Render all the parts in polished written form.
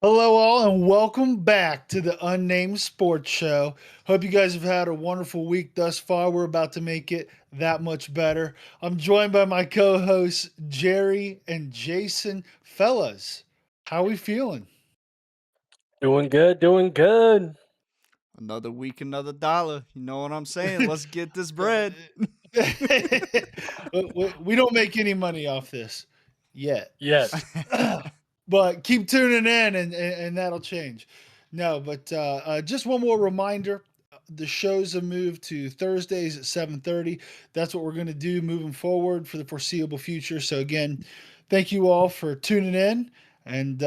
Hello, all, and welcome back to the Unnamed Sports Show. Hope you guys have had a wonderful week thus far. We're about to make it that much better. I'm joined by my co hosts, Jerry and Jason. Fellas, how we feeling? Doing good, doing good. Another week, another dollar. You know what I'm saying? Let's get this bread. We don't make any money off this yet. Yet. But keep tuning in and that'll change. No, but just one more reminder. The shows have moved to Thursdays at 7:30. That's what we're going to do moving forward for the foreseeable future. So again, thank you all for tuning in and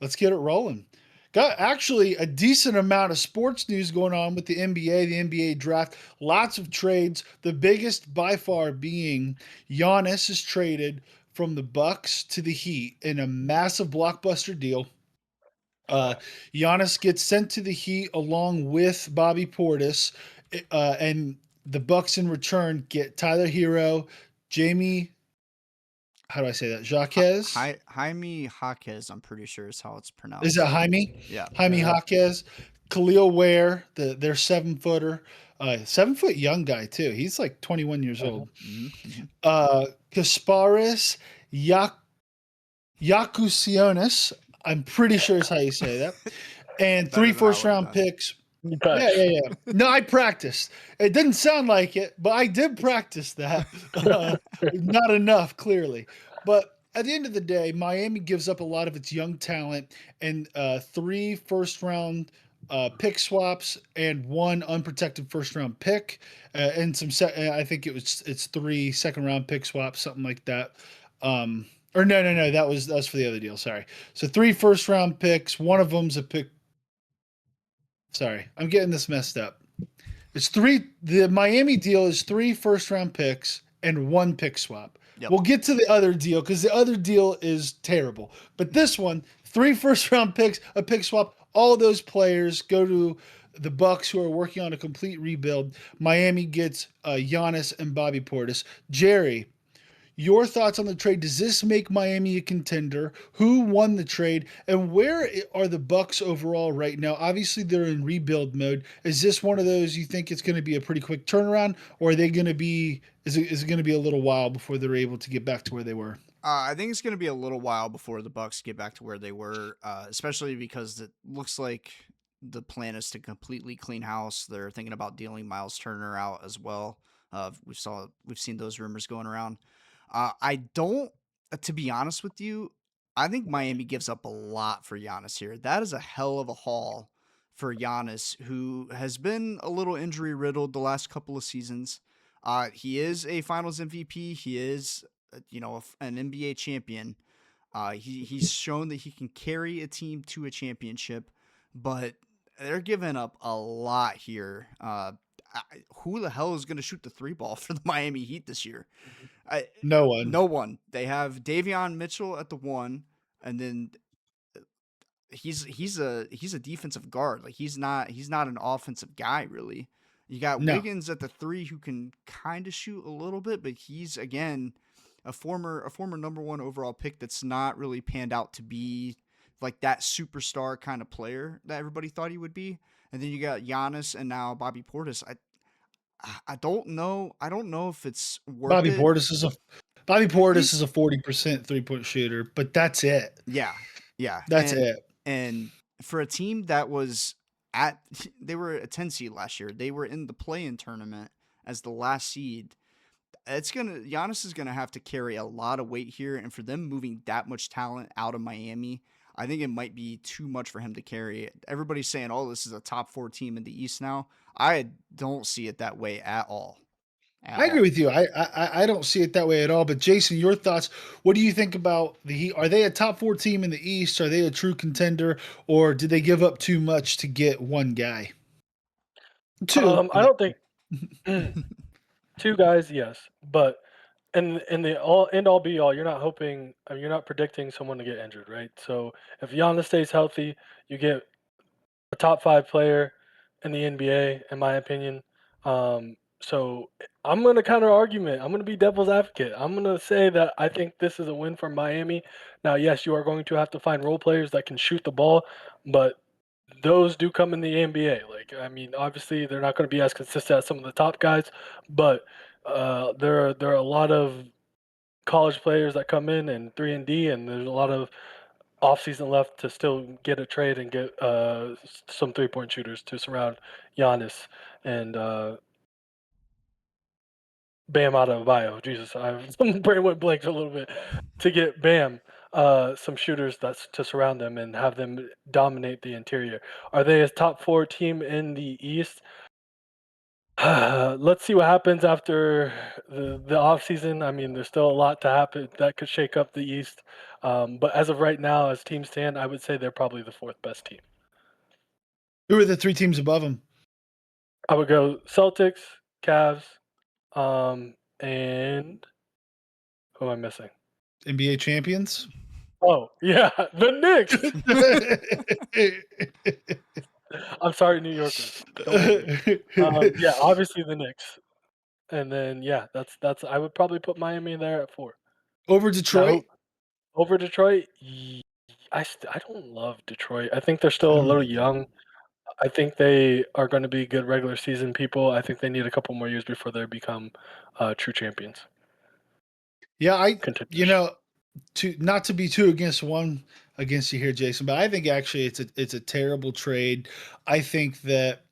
let's get it rolling. Got actually a decent amount of sports news going on with the NBA draft. Lots of trades. The biggest by far being Giannis is traded from the Bucks to the Heat in a massive blockbuster deal. Uh, Giannis gets sent to the Heat along with Bobby Portis, and the Bucks in return get Tyler Hero, Jamie. How do I say that? Jaquez. Jaime Jaquez, I'm pretty sure is how it's Is pronounced. it Jaime? Yeah. Jaime Yeah. Jaquez, Khalil Ware, their 7-footer, 7-foot young guy too. He's like 21 years old. Mhm. Kasparis Yakusionis, I'm pretty sure is how you say that, and Better 3 than I first would've round done. picks. But Yeah. No, I practiced. It didn't sound like it, but I did practice that. Not enough, clearly. But at the end of the day, Miami gives up a lot of its young talent and 3 first round pick swaps and 1 unprotected first round pick, and I think it's 3 second round pick swaps, something like that. Or no, that was for the other deal. Sorry. So 3 first round picks. One of them's a pick. Sorry, I'm getting this messed up. It's 3. The Miami deal is 3 first round picks and 1 pick swap. Yep. We'll get to the other deal because the other deal is terrible. But this one, 3 first round picks, a pick swap. All those players go to the Bucks, who are working on a complete rebuild. Miami gets Giannis and Bobby Portis. Jerry, your thoughts on the trade? Does this make Miami a contender? Who won the trade? And where are the Bucks overall right now? Obviously, they're in rebuild mode. Is this one of those you think it's going to be a pretty quick turnaround, or are they going to be? Is it going to be a little while before they're able to get back to where they were? I think it's going to be a little while before the Bucks get back to where they were, especially because it looks like the plan is to completely clean house. They're thinking about dealing Miles Turner out as well. We've seen those rumors going around. I don't, to be honest with you, I think Miami gives up a lot for Giannis here. That is a hell of a haul for Giannis, who has been a little injury riddled the last couple of seasons. He is a Finals MVP. He is, an NBA champion. He's shown that he can carry a team to a championship, but they're giving up a lot here. Who the hell is going to shoot the 3 ball for the Miami Heat this year? No one. No one. They have Davion Mitchell at the 1, and then he's a defensive guard. Like he's not an offensive guy really. You got No. Wiggins at the 3 who can kind of shoot a little bit, but he's again a former number 1 overall pick that's not really panned out to be like that superstar kind of player that everybody thought he would be. And then you got Giannis and now Bobby Portis. I don't know. I don't know if it's worth Bobby it. Portis is a Bobby Portis He's is a 40% 3-point shooter, but that's it. Yeah, yeah, That's it. and for a team that was at they were a 10 seed last year. They were in the play-in tournament as the last seed. Giannis is gonna have to carry a lot of weight here, and for them moving that much talent out of Miami, I think it might be too much for him to carry. Everybody's saying, "Oh, this is a top 4 team in the East now." I don't see it that way at all. At I agree all. with you. I don't see it that way at all. But Jason, your thoughts? What do you think about the Heat? Are they a top 4 team in the East? Are they a true contender, or did they give up too much to get one guy? Two. I don't think 2 guys, yes, but in the all end all be all, you're not hoping. I mean, you're not predicting someone to get injured, right? So if Giannis stays healthy, you get a top 5 player in the NBA, in my opinion. So I'm gonna counter argument. I'm gonna be devil's advocate. I'm gonna say that I think this is a win for Miami. Now, yes, you are going to have to find role players that can shoot the ball, but those do come in the NBA. Like, I mean, obviously they're not going to be as consistent as some of the top guys, but there are a lot of college players that come in and 3 and D, and there's a lot of offseason left to still get a trade and get some 3-point shooters to surround Giannis and Bam out of bio. Jesus, my brain went blank a little bit. To get Bam, some shooters that's to surround them and have them dominate the interior. Are they a top four team in the East? Let's see what happens after the off season. I mean, there's still a lot to happen that could shake up the East. But as of right now, as teams stand, I would say they're probably the fourth best team. Who are the three teams above them? I would go Celtics, Cavs, and who am I missing? NBA champions? Oh, yeah, the Knicks. I'm sorry, New Yorkers. Don't hate me. Yeah, obviously the Knicks. And then yeah, that's I would probably put Miami there at 4. Over Now Detroit? who over Detroit? I don't love Detroit. I think they're still I a don't little like them. young. I think they are gonna be good regular season people. I think they need a couple more years before they become, true champions, Yeah, you contenders. know, to not to be too against you here, Jason, but I think actually it's a terrible trade. I think that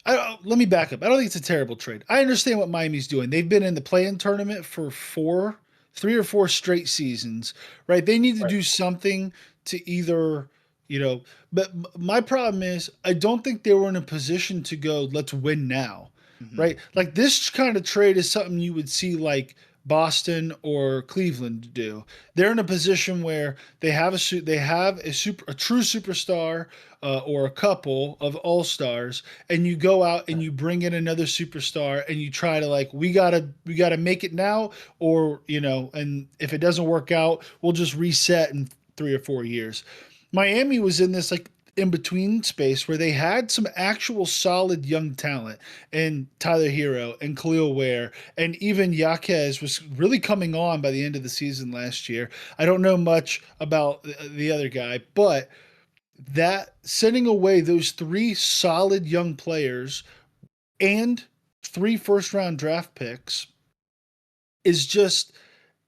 let me back up. I don't think it's a terrible trade. I understand what Miami's doing. They've been in the play-in tournament for 3 or 4 straight seasons, right? They need to Right. do something to either, you know, but my problem is I don't think they were in a position to go, let's win now, Hmm. right? Like this kind of trade is something you would see like Boston or Cleveland do. They're in a position where they have a true superstar or a couple of all stars, and you go out and Yeah. you bring in another superstar and you try to like we gotta make it now, or and if it doesn't work out, we'll just reset in 3 or 4 years. Miami was in this like in between space where they had some actual solid young talent and Tyler Hero and Khalil Ware and even Yaquez was really coming on by the end of the season last year. I don't know much about the other guy, but that sending away those three solid young players and 3 first round draft picks is just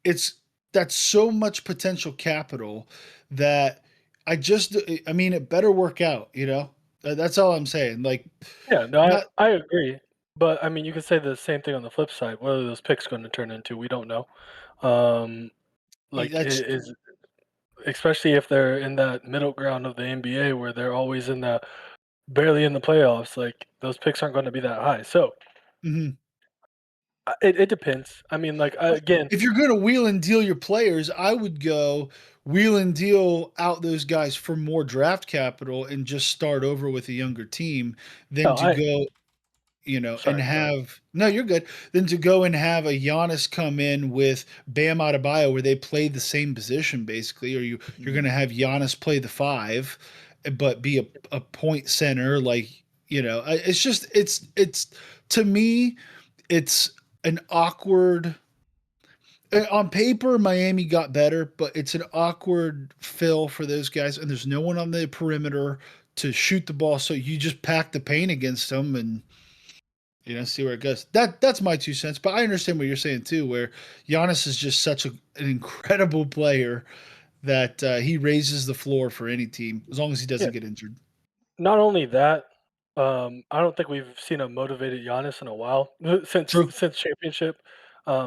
it's that's so much potential capital that I mean it better work out. That's all I'm saying. Like Yeah, no, I not I agree. But, I mean, you could say the same thing on the flip side. What are those picks gonna turn into? We don't know. Um, like, that's is especially if they're in that middle ground of the NBA where they're always in that barely in the playoffs, like, those picks aren't gonna be that high. So, mhm. it depends. I mean, like, again, If you're going to wheel and deal your players, I would go wheel and deal out those guys for more draft capital and just start over with a younger team than no, to I go, and sorry, go ahead. have no, you're good. Than to go and have a Giannis come in with Bam Adebayo where they play the same position basically, or you're going Hmm. to have Giannis play the five, but be a point center, like it's just it's to me it's an awkward on paper, Miami got better, but it's an awkward fill for those guys, and there's no one on the perimeter to shoot the ball. So you just pack the paint against them and see where it goes. That's my 2 cents, but I understand what you're saying too. Where Giannis is just such an incredible player that he raises the floor for any team as long as he Yeah, doesn't get injured. not only that, I don't think we've seen a motivated Giannis in a while True. since championship.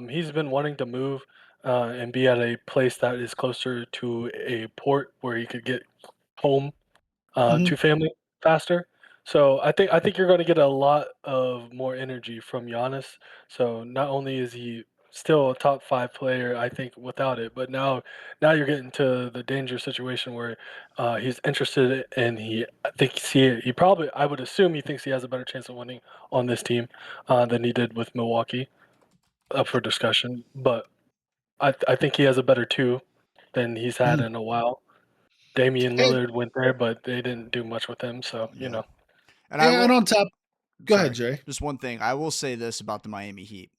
He's been wanting to move and be at a place that is closer to a port where he could get home Hmm. to family faster. So I think you're going to get a lot of more energy from Giannis. So not only is he still a top 5 player, I think without it, but now you're getting to the dangerous situation where he's interested and I think he probably I would assume he thinks he has a better chance of winning on this team than he did with Milwaukee. Up for discussion, but I think he has a better 2 than he's had Hmm. in a while. Damian And Lillard went there, but they didn't do much with him, so, you Yeah, know. and I and will. on top Go ahead, sorry, Jay. just one thing. I will say this about the Miami Heat.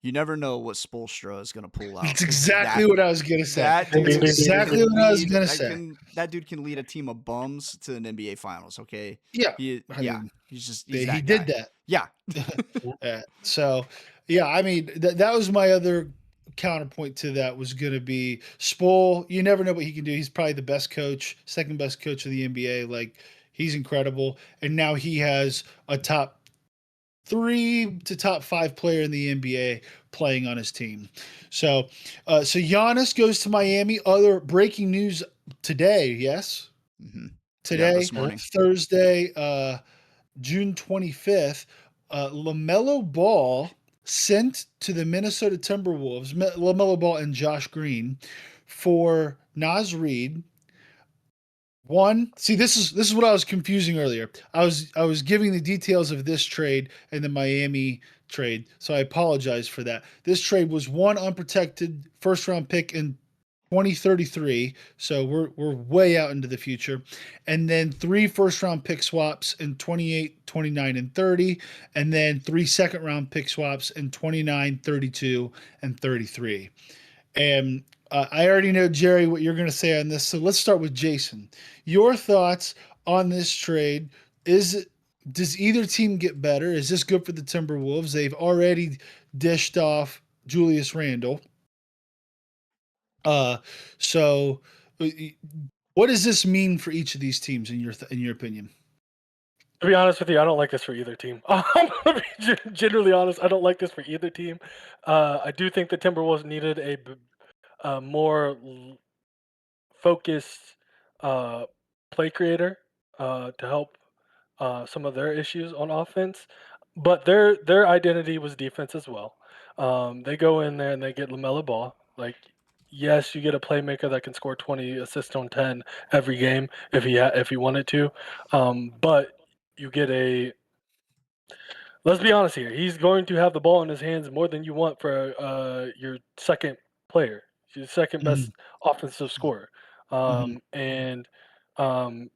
You never know what Spoelstra is going to pull out That's because exactly what I was gonna say. that Ding, That's ding, dude ding, ding, ding, exactly ding. what I was gonna say. that dude can lead a team of bums to an NBA Finals. Okay, Yeah, I yeah, mean, he's he that did guy. that. Yeah, So, yeah, I mean, that was my other counterpoint to that was going to be Spoel. You never know what he can do. He's probably the best coach, second best coach of the NBA. Like, he's incredible. And now he has a top 3 to top 5 player in the NBA playing on his team. So Giannis goes to Miami. Other breaking news today, yes? hmm yeah. Today, This morning, Thursday, June 25th, LaMelo Ball sent to the Minnesota Timberwolves, LaMelo Ball and Josh Green, for Naz Reid. One, see, this is what I was confusing earlier. I was giving the details of this trade and the Miami trade, so I apologize for that. This trade was one unprotected first round pick in 2033, so we're way out into the future, and then 3 first round pick swaps in 28, 29, and 30, and then 3 second round pick swaps in 29, 32, and 33. And I already know, Jerry, what you're going to say on this. So let's start with Jason. Your thoughts on this trade? Does either team get better? Is this good for the Timberwolves? They've already dished off Julius Randle. Uh, so uh, what does this mean for each of these teams in your opinion? To be honest with you, I don't like this for either team. I'm gonna be generally honest. I don't like this for either team. I do think the Timberwolves needed a more focused play creator to help some of their issues on offense, but their identity was defense as well. They go in there and they get Lamella Ball. Like, yes, you get a playmaker that can score 20 assists on 10 every game if he wanted to, but you get a. Let's be honest here. He's going to have the ball in his hands more than you want for your second player, your second best Mhm, offensive scorer. mhm. And um,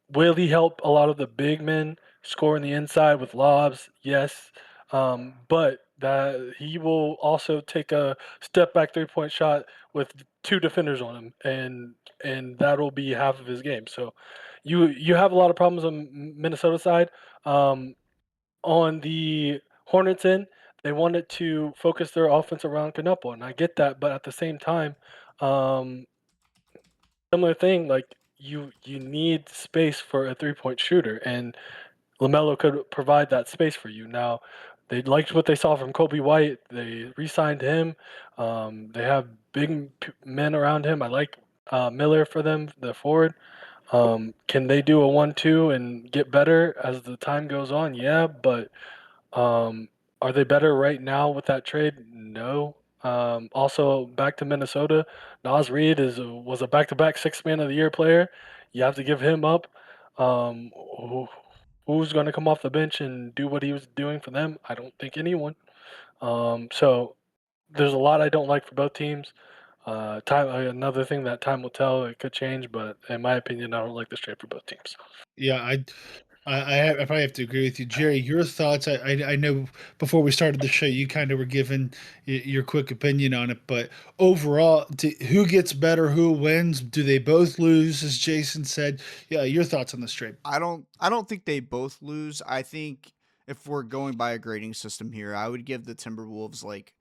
will he help a lot of the big men score in the inside with lobs? Yes. But that he will also take a step back 3-point shot with 2 defenders on him, and that'll be half of his game. So you have a lot of problems on Minnesota side. On the Hornets end, they wanted to focus their offense around Canepo, and I get that, but at the same time, um, similar thing, like you need space for a 3-point shooter, and Lamelo could provide that space for you. Now, they liked what they saw from Kobe White. They re-signed him. They have men around him. I like Miller for them, the forward. Can they do a 1-2 and get better as the time goes on? Yeah, but um, are they better right now with that trade? No. Also, back to Minnesota, Nas Reed was a back-to-back Six Man of the Year player. You have to give him up. Who's going to come off the bench and do what he was doing for them? I don't think anyone. So there's a lot I don't like for both teams. Another thing that time will tell. It could change, but in my opinion, I don't like this trade for both teams. Yeah, I probably have to agree with you, Jerry. Your thoughts? I know before we started the show, you kind of were giving your quick opinion on it, but overall, who gets better? Who wins? Do they both lose? As Jason said, yeah. Your thoughts on this trade? I don't think they both lose. I think if we're going by a grading system here, I would give the Timberwolves like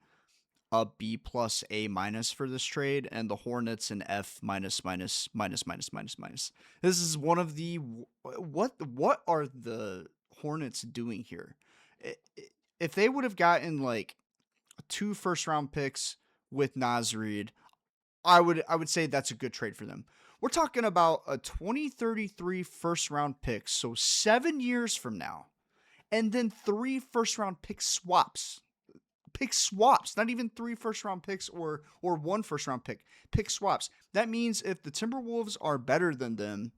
a B plus A minus for this trade, and the Hornets an F minus minus minus minus minus minus. This is one of the what are the Hornets doing here? If they would have gotten like 2 first round picks with Naz Reid, I would say that's a good trade for them. We're talking about a 2033 first round pick, so 7 years from now, and then 3 first round pick swaps, not even 3 first round picks or 1 first round pick swaps. That means if the Timberwolves are better than them,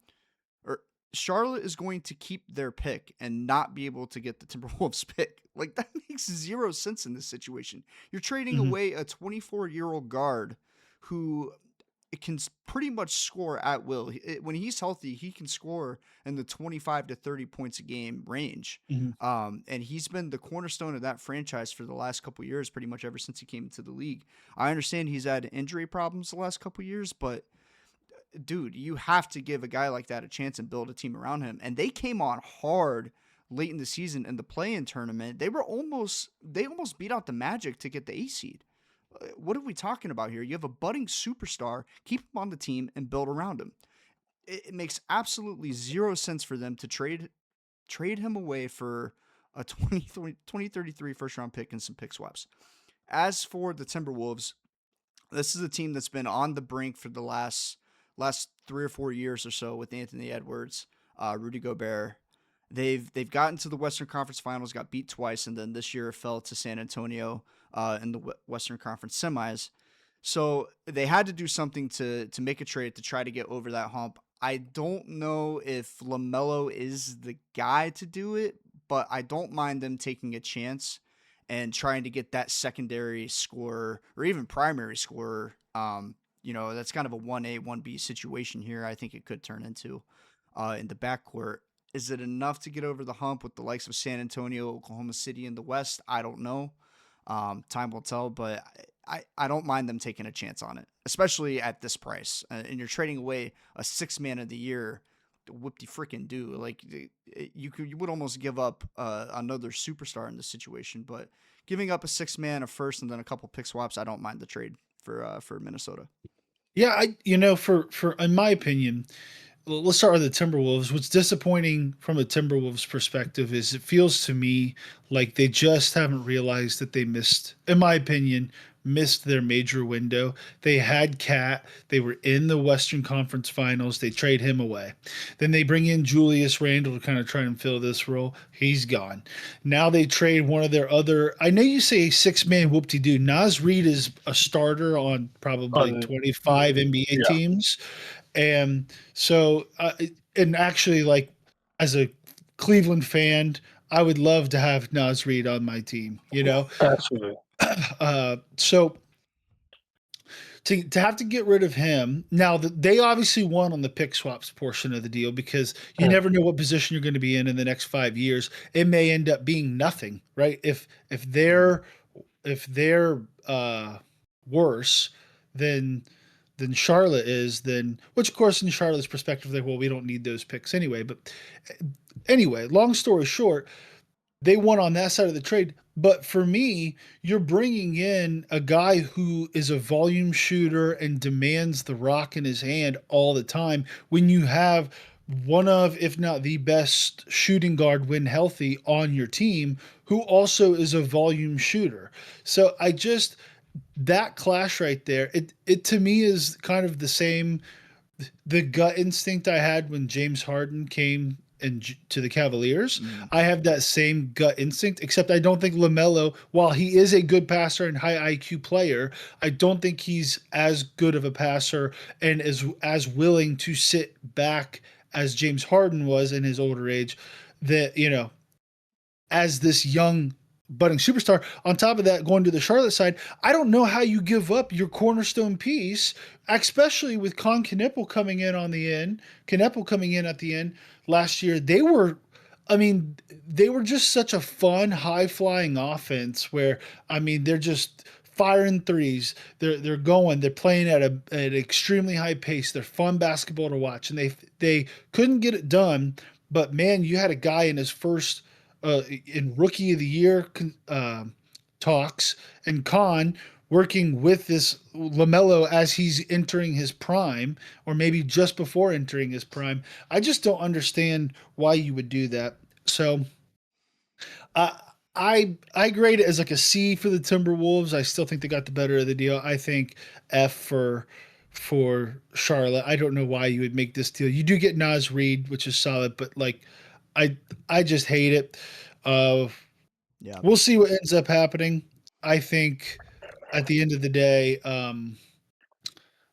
or Charlotte is going to keep their pick and not be able to get the Timberwolves pick. Like, that makes zero sense in this situation. You're trading Hmm. away a 24-year-old guard who it can pretty much score at will. When he's healthy, he can score in the 25 to 30 points a game range. Mhm. And he's been the cornerstone of that franchise for the last couple of years, pretty much ever since he came into the league. I understand he's had injury problems the last couple of years, but dude, you have to give a guy like that a chance and build a team around him. And they came on hard late in the season in the play-in tournament. They almost beat out the Magic to get the A seed. What are we talking about here? You have a budding superstar, keep him on the team and build around him. It makes absolutely zero sense for them to trade him away for a 2033 first round pick and some pick swaps. As for the Timberwolves, this is a team that's been on the brink for the last 3 or 4 years or so with Anthony Edwards, Rudy Gobert. They've gotten to the Western Conference Finals, got beat twice, and then this year fell to San Antonio in the Western Conference semis. So they had to do something to make a trade to try to get over that hump. I don't know if LaMelo is the guy to do it, but I don't mind them taking a chance and trying to get that secondary scorer or even primary scorer. That's kind of a 1A, 1B situation here. I think it could turn into in the backcourt. Is it enough to get over the hump with the likes of San Antonio, Oklahoma City in the West? I don't know. Time will tell, but I don't mind them taking a chance on it, especially at this price. And you're trading away a 6 man of the year. Whoop de freaking do. Like you would almost give up another superstar in this situation, but giving up a 6 man, a first, and then a couple pick swaps, I don't mind the trade for Minnesota. Yeah, for in my opinion, let's start with the Timberwolves. What's disappointing from a Timberwolves perspective is it feels to me like they just haven't realized that they missed, in my opinion, missed their major window. They had Cat. They were in the Western Conference Finals. They trade him away. Then they bring in Julius Randle to kind of try and fill this role. He's gone. Now they trade one of their other. I know you say 6 man whoop-de-doo. Nas Reed is a starter on probably On 25 NBA yeah, teams. And so, and actually, like as a Cleveland fan, I would love to have Nas Reed on my team. absolutely. So to have to get rid of him now, they obviously won on the pick swaps portion of the deal because you Mm, never know what position you're going to be in the next 5 years. It may end up being nothing, right? If Mhm. they're worse than Charlotte is, then which of course in Charlotte's perspective, like, well, we don't need those picks anyway. But anyway, long story short, they won on that side of the trade. But for me, you're bringing in a guy who is a volume shooter and demands the rock in his hand all the time when you have one of, if not the best shooting guard when healthy on your team, who also is a volume shooter. So that clash right there, it to me is kind of the same the gut instinct I had when James Harden came to the Cavaliers. Mhm. I have that same gut instinct, except I don't think LaMelo, while he is a good passer and high IQ player, I don't think he's as good of a passer and as willing to sit back as James Harden was in his older age. That as this young budding superstar. On top of that, going to the Charlotte side, I don't know how you give up your cornerstone piece, especially with Kneppel coming in on the end. Kneppel coming in at the end last year. They were just such a fun, high flying offense where, they're just firing threes. They're going. They're playing at an extremely high pace. They're fun basketball to watch, and they couldn't get it done. But man, you had a guy in his first in rookie of the year talks and working with this LaMelo as he's entering his prime or maybe just before entering his prime. I just don't understand why you would do that. So uh, I grade it as like a C for the Timberwolves. I still think they got the better of the deal. I think F for Charlotte. I don't know why you would make this deal. You do get Nas Reed, which is solid, but like I I just hate it. Uh, Yeah. we'll see what ends up happening. I think at the end of the day,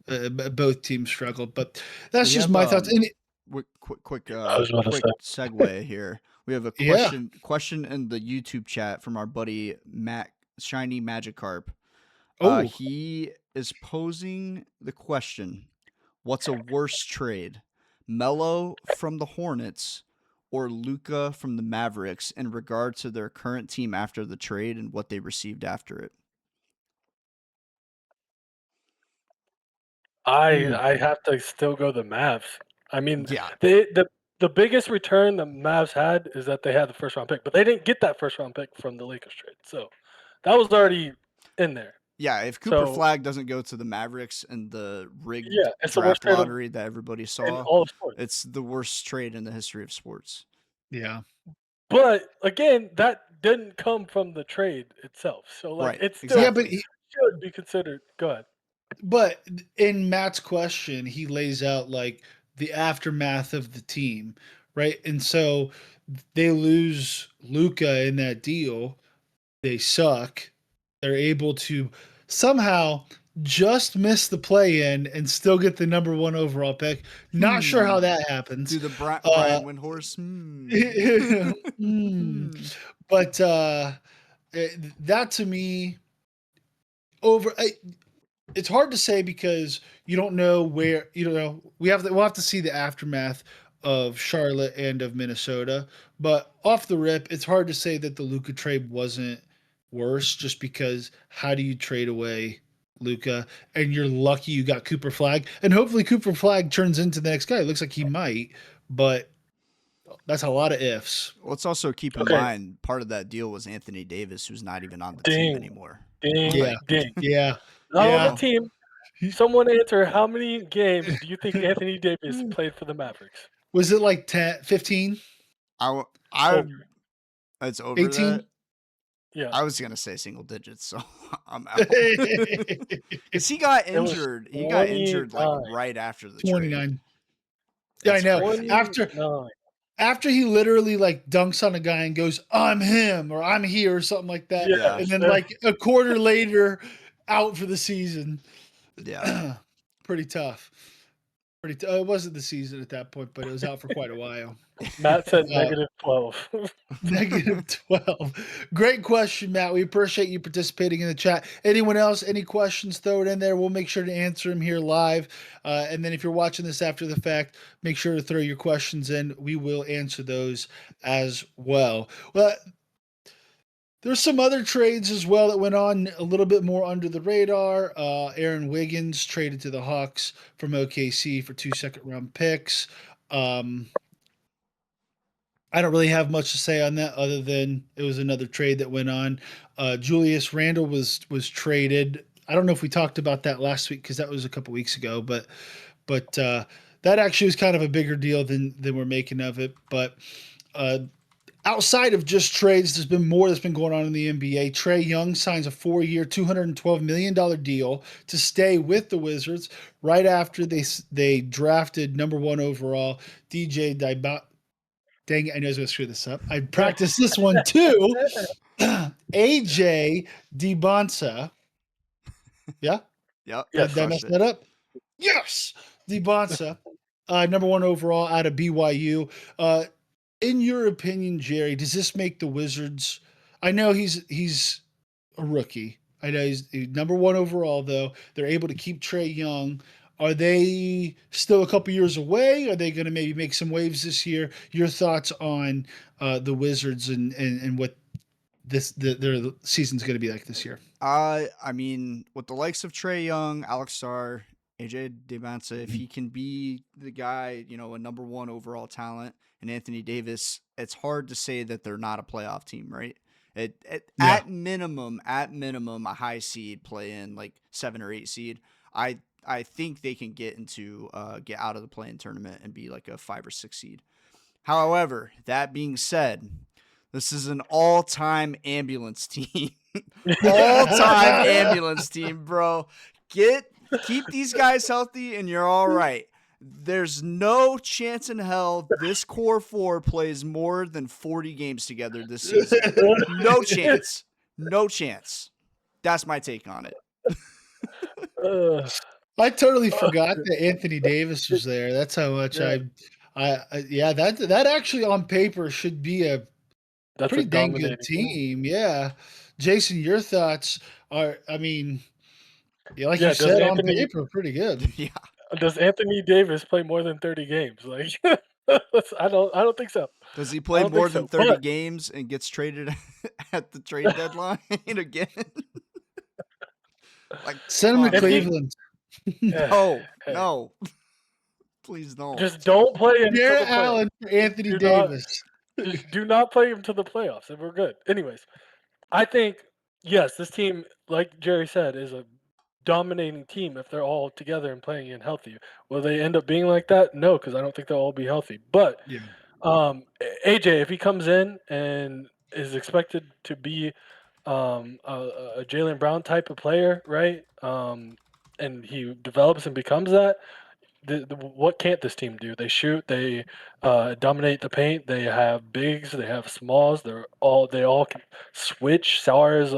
both teams struggled, but that's We just have my thoughts. And I was about to quick say. segue here. We have a yeah, question in the YouTube chat from our buddy Matt Shiny Magikarp. Oh, He is posing the question: what's a worse trade, Melo from the Hornets or Luca from the Mavericks, in regard to their current team after the trade and what they received after it? I have to still go the Mavs. I mean, Yeah, the biggest return the Mavs had is that they had the first round pick, but they didn't get that first round pick from the Lakers trade. So that was already in there. yeah. If Cooper So Flag doesn't go to the Mavericks and the rigged yeah, it's the worst draft trade of lottery that everybody in saw, all of sports. it's the worst trade in the history of sports. yeah. But again, that didn't come from the trade itself. So like Right, it still Yeah, but exactly. should be considered. Go ahead. but in Matt's question, he lays out like the aftermath of the team, right? And so they lose Luca in that deal. They suck. They're able to somehow just miss the play in and still get the number one overall pick. Not sure how Hmm. that happens. Do the Uh, Brian Windhorse? hmm. Hmm. But that to me over it's hard to say because you don't know where we'll have to see the aftermath of Charlotte and of Minnesota. But off the rip, it's hard to say that the Luca trade wasn't worse just because how do you trade away Luca and you're lucky you got Cooper Flag and hopefully Cooper Flag turns into the next guy. It looks like he might, but that's a lot of ifs. Let's also keep in Okay. mind part of that deal was Anthony Davis, who's not even on the team Ding. anymore. Ding. Yeah, Like, Ding. yeah, Not you on the yeah. know, team. Someone answer how many games do you think Anthony Davis played for the Mavericks? Was it like 10, 15, I Over. it's over that. 18? Yeah. I was gonna say single digits, so I'm out. 29. Because he got It was injured. He got injured like 29. right after the trade. Yeah, I It's know. crazy. After he literally like dunks on a guy and goes, "I'm him" or "I'm here" or something like that, Yeah, and Yes. then like a quarter later, out for the season. yeah. Pretty tough. It wasn't the season at that point, but it was out for quite a while. Matt said Uh, -12. -12. Great question, Matt. We appreciate you participating in the chat. Anyone else, any questions, throw it in there. We'll make sure to answer them here live. And then if you're watching this after the fact, make sure to throw your questions in. We will answer those as well. Well, there's some other trades as well that went on a little bit more under the radar. Aaron Wiggins traded to the Hawks from OKC for 2 second-round picks. Um, I don't really have much to say on that other than it was another trade that went on. Julius Randle was traded. I don't know if we talked about that last week because that was a couple weeks ago, but that actually was kind of a bigger deal than we're making of it. But uh, outside of just trades, there's been more that's been going on in the NBA. Trae Young signs a 4-year, $212 million deal to stay with the Wizards right after they drafted number one overall DJ Dang it, I know I was going to screw this up. I practiced this one too. AJ DeBonsa. Yeah? Yep, you Did Yes. I mess crushed it. that up? Yes! DeBonsa, number one overall out of BYU. In your opinion, Jerry, does this make the Wizards? I know he's a rookie. I know he's number one overall, though. They're able to keep Trae Young. Are they still a couple years away? Are they going to maybe make some waves this year? Your thoughts on the Wizards and what their season's going to be like this year? I mean, with the likes of Trey Young, Alex Starr, AJ DeBanza, if he can be the guy, a number one overall talent, and Anthony Davis, it's hard to say that they're not a playoff team, right? Yeah, At minimum, a high seed play in like 7 or 8 seed. I think they can get out of the play-in tournament and be like a 5 or 6 seed. However, that being said, this is an all-time ambulance team. All-time ambulance team, bro. Keep these guys healthy and you're all right. There's no chance in hell this core four plays more than 40 games together this season. No chance. No chance. That's my take on it. Uh, I totally forgot that Anthony Davis was there. That's how much yeah, yeah, that actually on paper should be a that's a pretty dang good dominating team. team. Yeah. Jason, your thoughts are, I mean, Yeah, like you Yeah, does said, on Anthony paper, pretty good. Yeah. does Anthony Davis play more than 30 games? Like, I don't think so. Does he I play don't more think than so. 30 But games and gets traded at the trade deadline again? Like, Send him oh to if he man. Cleveland. No, hey, no, please don't. just don't play him till Jared the playoffs. Allen for Anthony Do not Davis. just do not play him to the playoffs, and we're good. Anyways, I think yes, this team, like Jerry said, is a dominating team if they're all together and playing and healthy. Will they end up being like that? No, because I don't think they'll all be healthy. But Yeah. AJ, if he comes in and is expected to be a Jalen Brown type of player, right? And he develops and becomes that. What can't this team do? They shoot. They dominate the paint. They have bigs. They have smalls. They all can switch. Sowers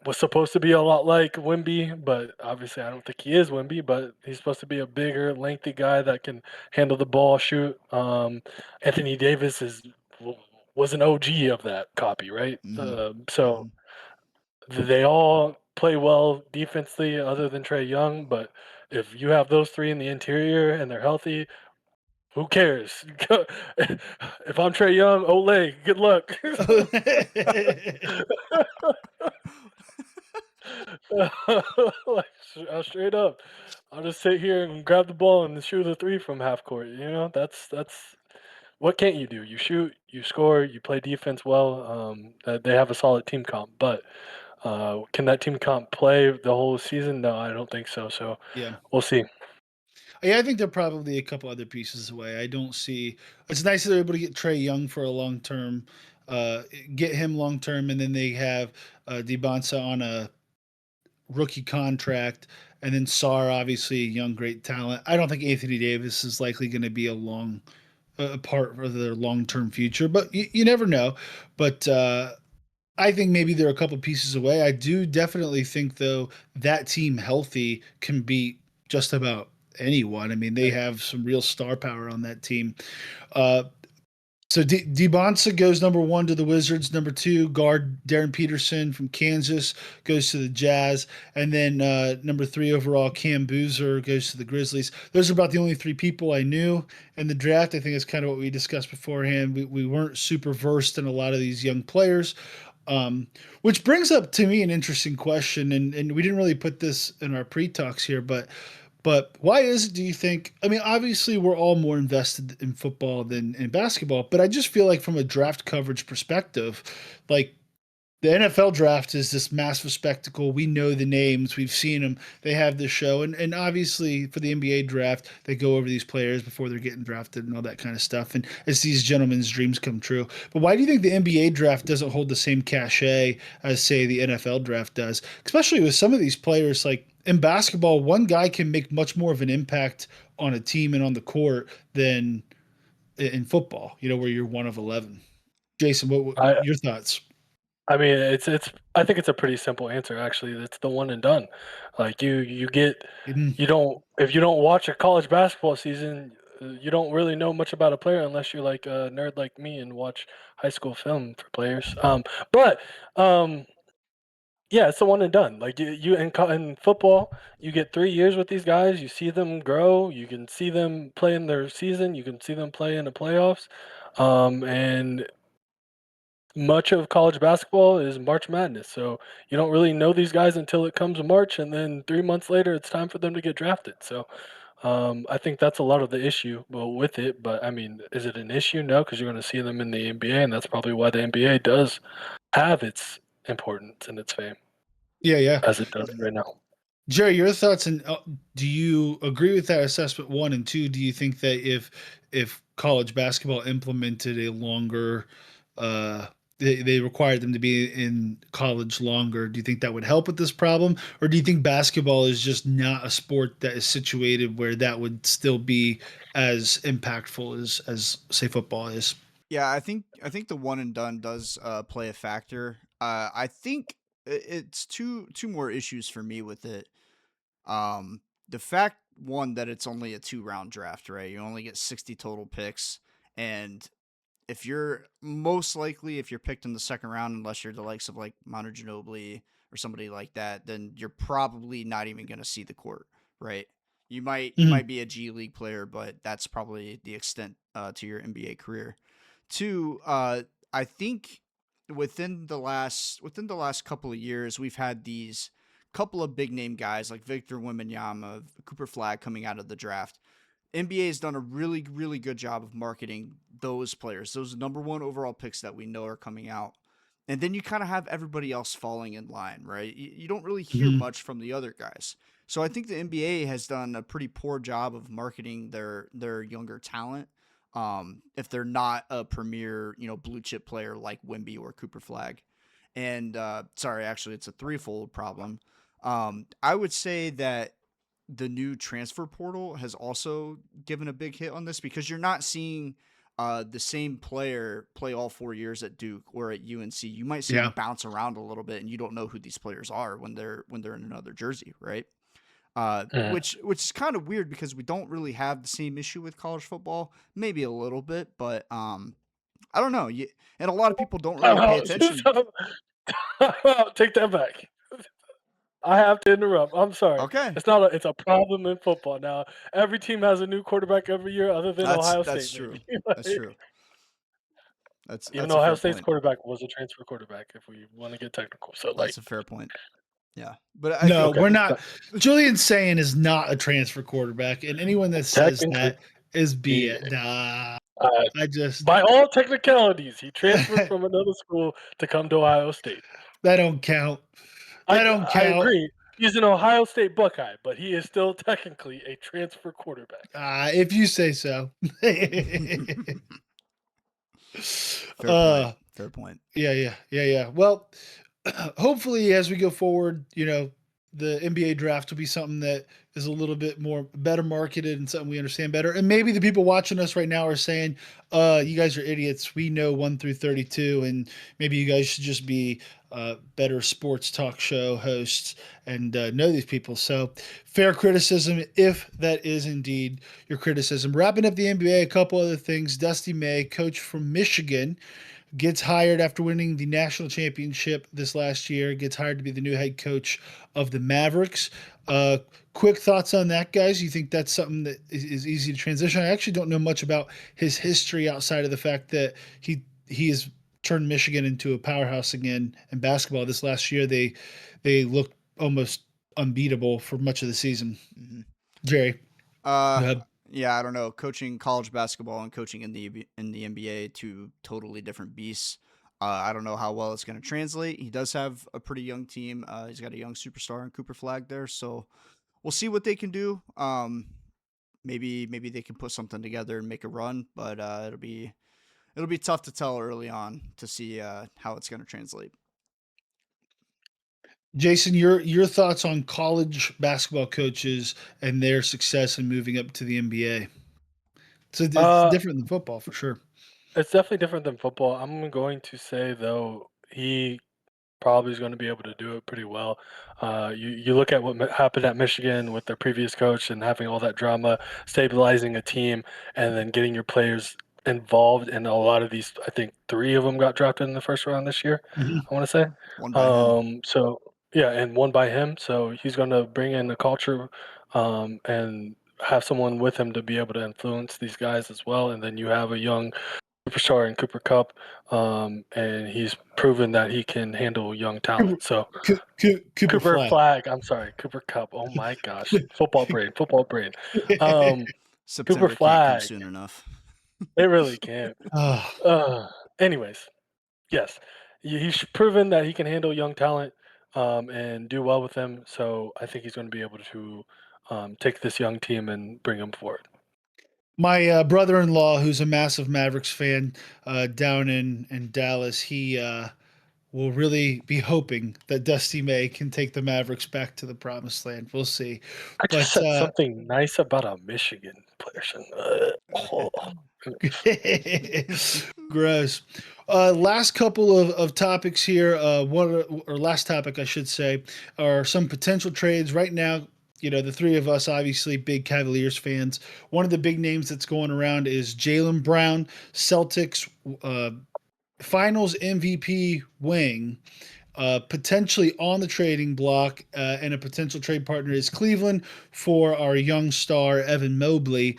was supposed to be a lot like Wimby, but obviously I don't think he is Wimby. But he's supposed to be a bigger, lengthy guy that can handle the ball, shoot. Anthony Davis was an OG of that copy, right? Hmm. So Hmm. they all play well defensively, other than Trey Young. But if you have those three in the interior and they're healthy, who cares? If I'm Trey Young, Olay, good luck. Like, straight up, I'll just sit here and grab the ball and shoot a three from half court. That's what can't you do? You shoot, you score, you play defense well. They have a solid team comp, but can that team comp play the whole season? No, I don't think so. So Yeah. we'll see. Yeah, I think they're probably a couple other pieces away. I don't see. It's nice that they're able to get Trey Young for a long term, get him long term, and then they have Debonsa on a rookie contract, and then Sar, obviously a young great talent. I don't think Anthony Davis is likely going to be a long part of their long term future, but you never know. But I think maybe they're a couple pieces away. I do definitely think though that team healthy can beat just about anyone. I mean, they Right. have some real star power on that team. Uh, so Debonsa goes number one to the Wizards. Number two, guard Darren Peterson from Kansas goes to the Jazz, and then number three overall, Cam Boozer goes to the Grizzlies. Those are about the only three people I knew in the draft. I think it's kind of what we discussed beforehand. We weren't super versed in a lot of these young players, um, which brings up to me an interesting question, and we didn't really put this in our pre-talks here, but why is it, do you think? I mean, obviously, we're all more invested in football than in basketball, but I just feel like from a draft coverage perspective, like the NFL draft is this massive spectacle. We know the names, we've seen them. They have this show, and obviously for the NBA draft, they go over these players before they're getting drafted and all that kind of stuff. And it's these gentlemen's dreams come true. But why do you think the NBA draft doesn't hold the same cachet as say the NFL draft does? Especially with some of these players, like in basketball, one guy can make much more of an impact on a team and on the court than in football. You know, where you're one of 11. Jason, what I your thoughts? I mean, it's I think it's a pretty simple answer actually. It's the one and done. Like you get Mm, you don't if you don't watch a college basketball season, you don't really know much about a player unless you're like a nerd like me and watch high school film for players. But um, yeah, it's the one and done. Like in football, you get 3 years with these guys. You see them grow. You can see them play in their season. You can see them play in the playoffs. And much of college basketball is March Madness. So you don't really know these guys until it comes March, and then 3 months later, it's time for them to get drafted. So I think that's a lot of the issue with it. But I mean, is it an issue? No, because you're going to see them in the NBA, and that's probably why the NBA does have its importance and its fame yeah, yeah. as it does right now. Jerry, your thoughts, and do you agree with that assessment? One and two, do you think that if college basketball implemented a longer, they required them to be in college longer, do you think that would help with this problem, or do you think basketball is just not a sport that is situated where that would still be as impactful as say football is? Yeah, I think the one and done does play a factor. I think it's two more issues for me with it. The fact one that it's only a 2 round draft, right? You only get 60 total picks, and if you're most likely if you're picked in the second round, unless you're the likes of like Manu Ginobili or somebody like that, then you're probably not even going to see the court, right? You Mhm. might be a G League player, but that's probably the extent to your NBA career. Two, I think within the last couple of years, we've had these couple of big name guys like Victor Wembanyama, Cooper Flag coming out of the draft. NBA has done a really, really good job of marketing those players, those number one overall picks that we know are coming out. And then you kind of have everybody else falling in line, right? You don't really hear Mhm. much from the other guys. So I think the NBA has done a pretty poor job of marketing their younger talent. If they're not a premier, blue chip player like Wimby or Cooper Flag. And sorry, actually, it's a threefold problem. I would say that the new transfer portal has also given a big hit on this because you're not seeing the same player play all 4 years at Duke or at UNC. You might see Yeah. them bounce around a little bit, and you don't know who these players are when they're in another jersey, right? Mhm. Which is kind of weird because we don't really have the same issue with college football, maybe a little bit, but I don't know. And a lot of people don't really pay attention. Take that back. I have to interrupt. I'm sorry. Okay, It's a problem in football now. Every team has a new quarterback every year, other than Ohio that's State, maybe. true. That's Like, true. even That's though a Ohio fair State's point. quarterback was a transfer quarterback, if we want to get technical. So, like, That's a fair point. Yeah, but I No, think okay, we're not. Julian Saying is not a transfer quarterback, and anyone that says technically, that is he BS. Nah, uh, I just by all technicalities, he transferred from another school to come to Ohio State. that don't count. I That don't I count. agree. He's an Ohio State Buckeye, but he is still technically a transfer quarterback. If you say so. fair point. uh, Fair point. yeah. Well, hopefully, as we go forward, the NBA draft will be something that is a little bit more better marketed and something we understand better. And maybe the people watching us right now are saying, you guys are idiots. We know 1 through 32, and maybe you guys should just be better sports talk show hosts and know these people. So, fair criticism if that is indeed your criticism. Wrapping up the NBA, a couple other things. Dusty May, coach from Michigan, gets hired after winning the national championship this last year, gets hired to be the new head coach of the Mavericks. Uh, Quick thoughts on that, guys? You think that's something that is easy to transition? I actually don't know much about his history outside of the fact that he has turned Michigan into a powerhouse again in basketball. This last year, they looked almost unbeatable for much of the season. hmm Jerry, Uh, go ahead. yeah, I don't know. Coaching college basketball and coaching in the NBA, two totally different beasts. I don't know how well it's going to translate. He does have a pretty young team. He's got a young superstar in Cooper Flag there, so we'll see what they can do. Maybe they can put something together and make a run, but it'll be tough to tell early on to see how it's going to translate. Jason, your thoughts on college basketball coaches and their success in moving up to the NBA? So it's Uh, different than football for sure. it's definitely different than football. I'm going to say though he probably is going to be able to do it pretty well. You look at what happened at Michigan with their previous coach and having all that drama, stabilizing a team, and then getting your players involved in a lot of these. I think three of them got drafted in the first round this year. Mhm. I want to say. One by him. So yeah, and one by him. So he's going to bring in the culture, and have someone with him to be able to influence these guys as well. And then you have a young superstar in Cooper Cup, and he's proven that he can handle young Cooper, talent. So Cooper Cooper Flag. Flag, I'm sorry, Cooper Cup. Oh my gosh, football brain. Um, Cooper September can't come Flag, soon enough. it really can't. Ah, Anyways, yes, he's proven that he can handle young talent, and do well with them. So I think he's going to be able to take this young team and bring them forward. my brother-in-law, who's a massive Mavericks fan, down in Dallas, he will really be hoping that Dusty May can take the Mavericks back to the promised land. We'll see, I just but said something nice about a Michigan person. Oh. gross. Last couple of topics here. One or last topic, I should say, are some potential trades right now. The three of us, obviously, big Cavaliers fans. One of the big names that's going around is Jaylen Brown, Celtics Finals MVP wing. potentially on the trading block, and a potential trade partner is Cleveland for our young star Evan Mobley.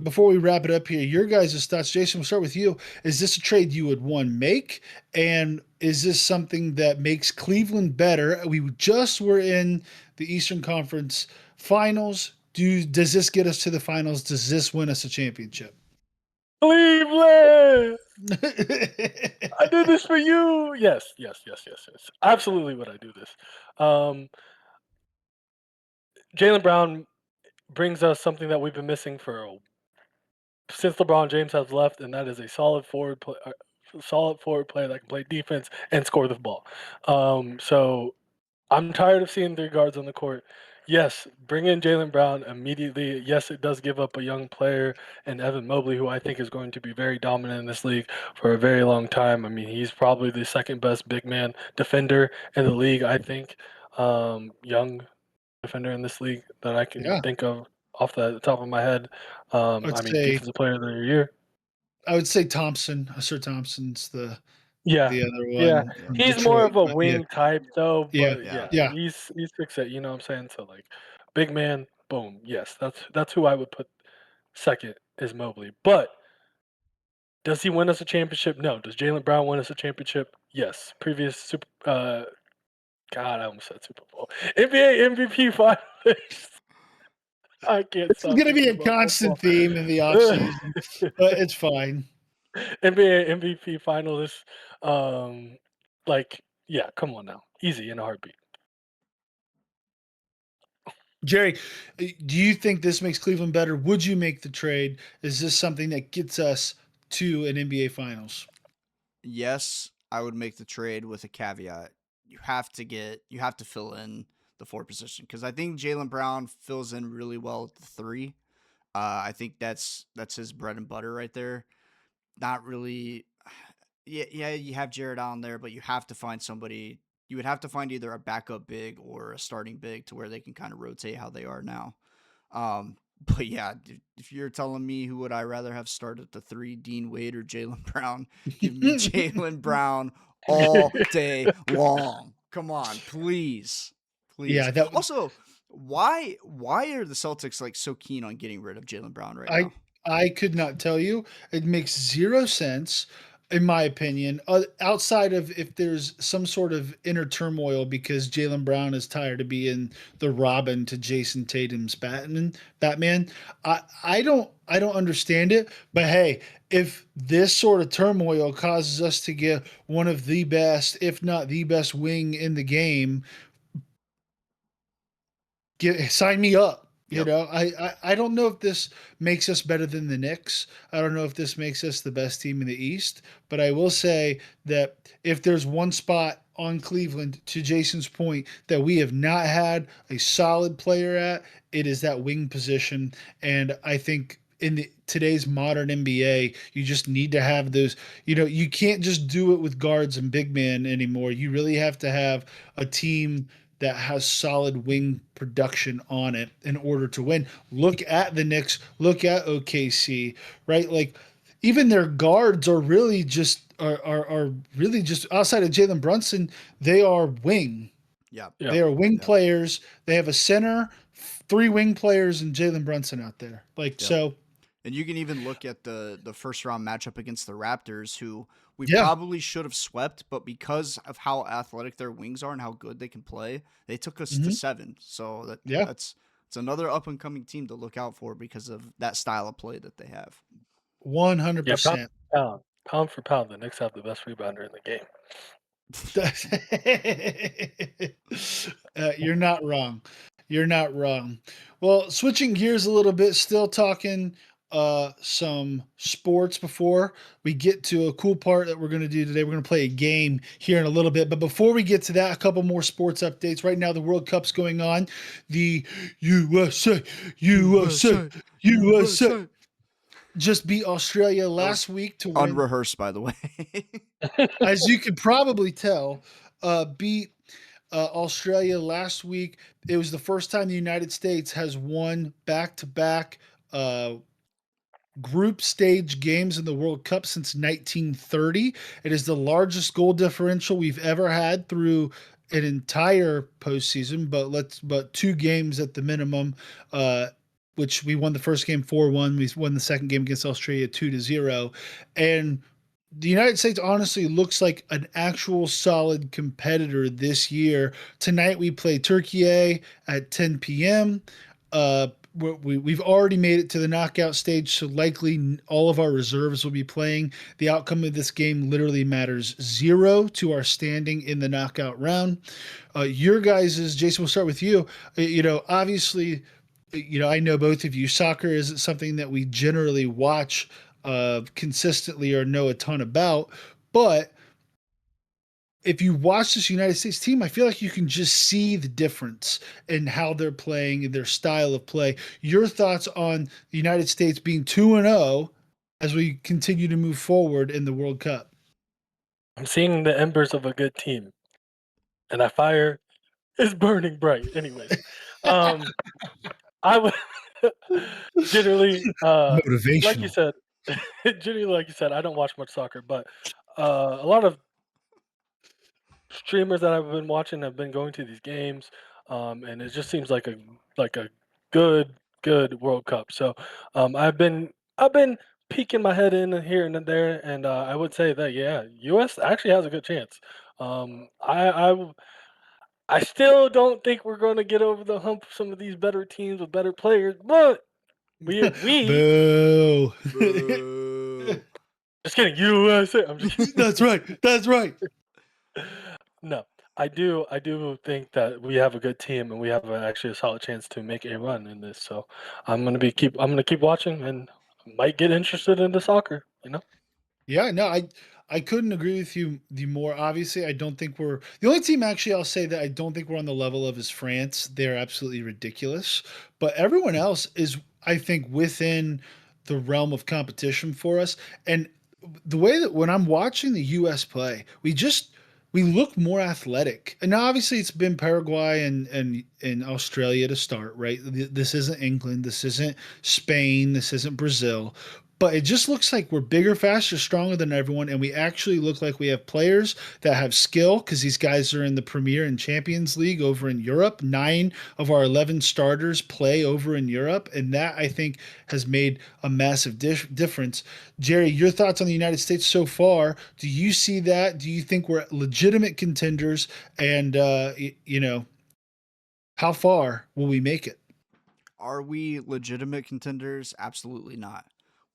Before we wrap it up here, your guys' thoughts. Jason, we'll start with you. Is this a trade you would one make, and is this something that makes Cleveland better? We just were in the Eastern Conference Finals. Does this get us to the finals? Does this win us a championship? Cleveland, I did this for you. Yes, yes, yes, yes, yes. Absolutely, would I do this? Um, Jalen Brown brings us something that we've been missing since LeBron James has left, and that is a solid forward player that can play defense and score the ball. So I'm tired of seeing 3 guards on the court. Yes, bring in Jalen Brown immediately. Yes, it does give up a young player and Evan Mobley, who I think is going to be very dominant in this league for a very long time. I mean, he's probably the second best big man defender in the league, I think. Young defender in this league that I can Yeah, think of off the top of my head. I'd I mean, say defensive player of the year. I would say Thompson. Sir Thompson's Yeah, the other yeah. one from He's more Detroit. of a But yeah, wing type though, yeah, but Yeah. yeah, yeah. he's 6'8", you know what I'm saying? So like big man, boom. Yes, that's who I would put second is Mobley. But does he win us a championship? No. Does Jalen Brown win us a championship? Yes. Previous super God, I almost said Super Bowl. NBA MVP finalist. I can't It's stop going to be thinking a about constant football. theme in the off season, but it's fine. NBA MVP finalist. Um yeah, come on now. Easy in a heartbeat. Jerry, do you think this makes Cleveland better? Would you make the trade? Is this something that gets us to an NBA Finals? Yes, I would make the trade with a caveat. You have to fill in the 4 position because I think Jalen Brown fills in really well at the 3. I think that's his bread and butter right there. Not really. Yeah, you have Jared Allen there, but you have to find somebody. You would have to find either a backup big or a starting big to where they can kind of rotate how they are now. Um, but yeah, if you're telling me who would I rather have start at the 3, Dean Wade or Jalen Brown, give me Jalen Brown all day long. Come on, please, please. Yeah, that would. Also, why are the Celtics like so keen on getting rid of Jalen Brown right I now? I could not tell you. It makes zero sense, in my opinion. Outside of if there's some sort of inner turmoil because Jalen Brown is tired of being the Robin to Jason Tatum's Batman. I don't understand it. But hey, if this sort of turmoil causes us to get one of the best, if not the best wing in the game, sign me up. You Yep. know, I don't know if this makes us better than the Knicks. I don't know if this makes us the best team in the East, but I will say that if there's one spot on Cleveland, to Jason's point, that we have not had a solid player at, it is that wing position. And I think in today's modern NBA, you just need to have those. You can't just do it with guards and big men anymore. You really have to have a team that has solid wing production on it in order to win. Look at the Knicks, look at OKC, right? Like even their guards are really just are really just outside of Jalen Brunson, they are wing. Yep. Yeah. They are wing Yep. players. They have a center, 3 wing players, and Jalen Brunson out there. Like Yep. so, And you can even look at the first round matchup against the Raptors, who we yeah. probably should have swept, but because of how athletic their wings are and how good they can play, they took us to Hmm. 7. So Yeah, that's it's another up and coming team to look out for because of that style of play that they have. 100%. Yeah, pound for pound. Pound for pound, the Knicks have the best rebounder in the game. You're not wrong. You're not wrong. Well, switching gears a little bit, still talking some sports before we get to a cool part that we're going to do today. We're going to play a game here in a little bit. But before we get to that, a couple more sports updates. Right now, the World Cup's going on. The USA, USA, USA just beat Australia That was last week to win. unrehearsed, by the way. As you could probably tell, beat Australia last week. It was the first time the United States has won back to back group stage games in the World Cup since 1930. It is the largest goal differential we've ever had through an entire postseason, but 2 games at the minimum. Which we won the first game 4-1. We won the second game against Australia 2-0, and the United States honestly looks like an actual solid competitor this year. Tonight we play Turkey at 10 p.m. We've already made it to the knockout stage, so likely all of our reserves will be playing. The outcome of this game literally matters zero to our standing in the knockout round. Your guys' Jason, we'll start with you. Obviously, I know both of you. Soccer isn't something that we generally watch consistently or know a ton about, but if you watch this United States team, I feel like you can just see the difference in how they're playing and their style of play. Your thoughts on the United States being 2-0 as we continue to move forward in the World Cup? I'm seeing the embers of a good team, and that fire is burning bright. Anyways, um, I would generally, like you Motivational. said, generally, like you said, I don't watch much soccer, but a lot of streamers that I've been watching have been going to these games, and it just seems like a good World Cup. So I've been peeking my head in here and there, and I would say that yeah, U.S. actually has a good chance. I still don't think we're going to get over the hump of some of these better teams with better players, but we Boo. Boo. just kidding. USA. I'm just kidding. That's right. That's right. No, I do think that we have a good team and we have actually a solid chance to make a run in this. So I'm gonna keep watching and might get interested into soccer. Yeah, no, I couldn't agree with you more. Obviously, I don't think we're the only team actually I'll say that I don't think we're on the level of is France. They're absolutely ridiculous. But everyone else is, I think, within the realm of competition for us. And the way that when I'm watching the US play, we look more athletic. And now obviously it's been Paraguay and Australia to start, right? This isn't England, this isn't Spain, this isn't Brazil. But it just looks like we're bigger, faster, stronger than everyone, and we actually look like we have players that have skill because these guys are in the Premier and Champions League over in Europe. 9 of our 11 starters play over in Europe, and that I think has made a massive difference. Jerry, your thoughts on the United States so far? Do you see that? Do you think we're legitimate contenders? And how far will we make it? Are we legitimate contenders? Absolutely not.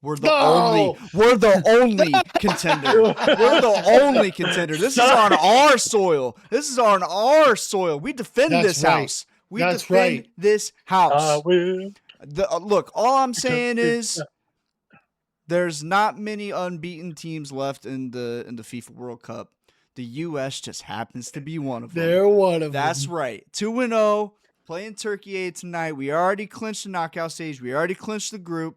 We're the only No, we're the only contender. We're the only contender. This is on our soil. This is on our soil. We defend that's this right. house. We That's defend right. this I house. will Look, all I'm because saying it's is there's not many unbeaten teams left in the FIFA World Cup. The US just happens to be one of them. They're one of That's them. right. 2-0, playing Turkey 8 tonight. We already clinched the knockout stage. We already clinched the group.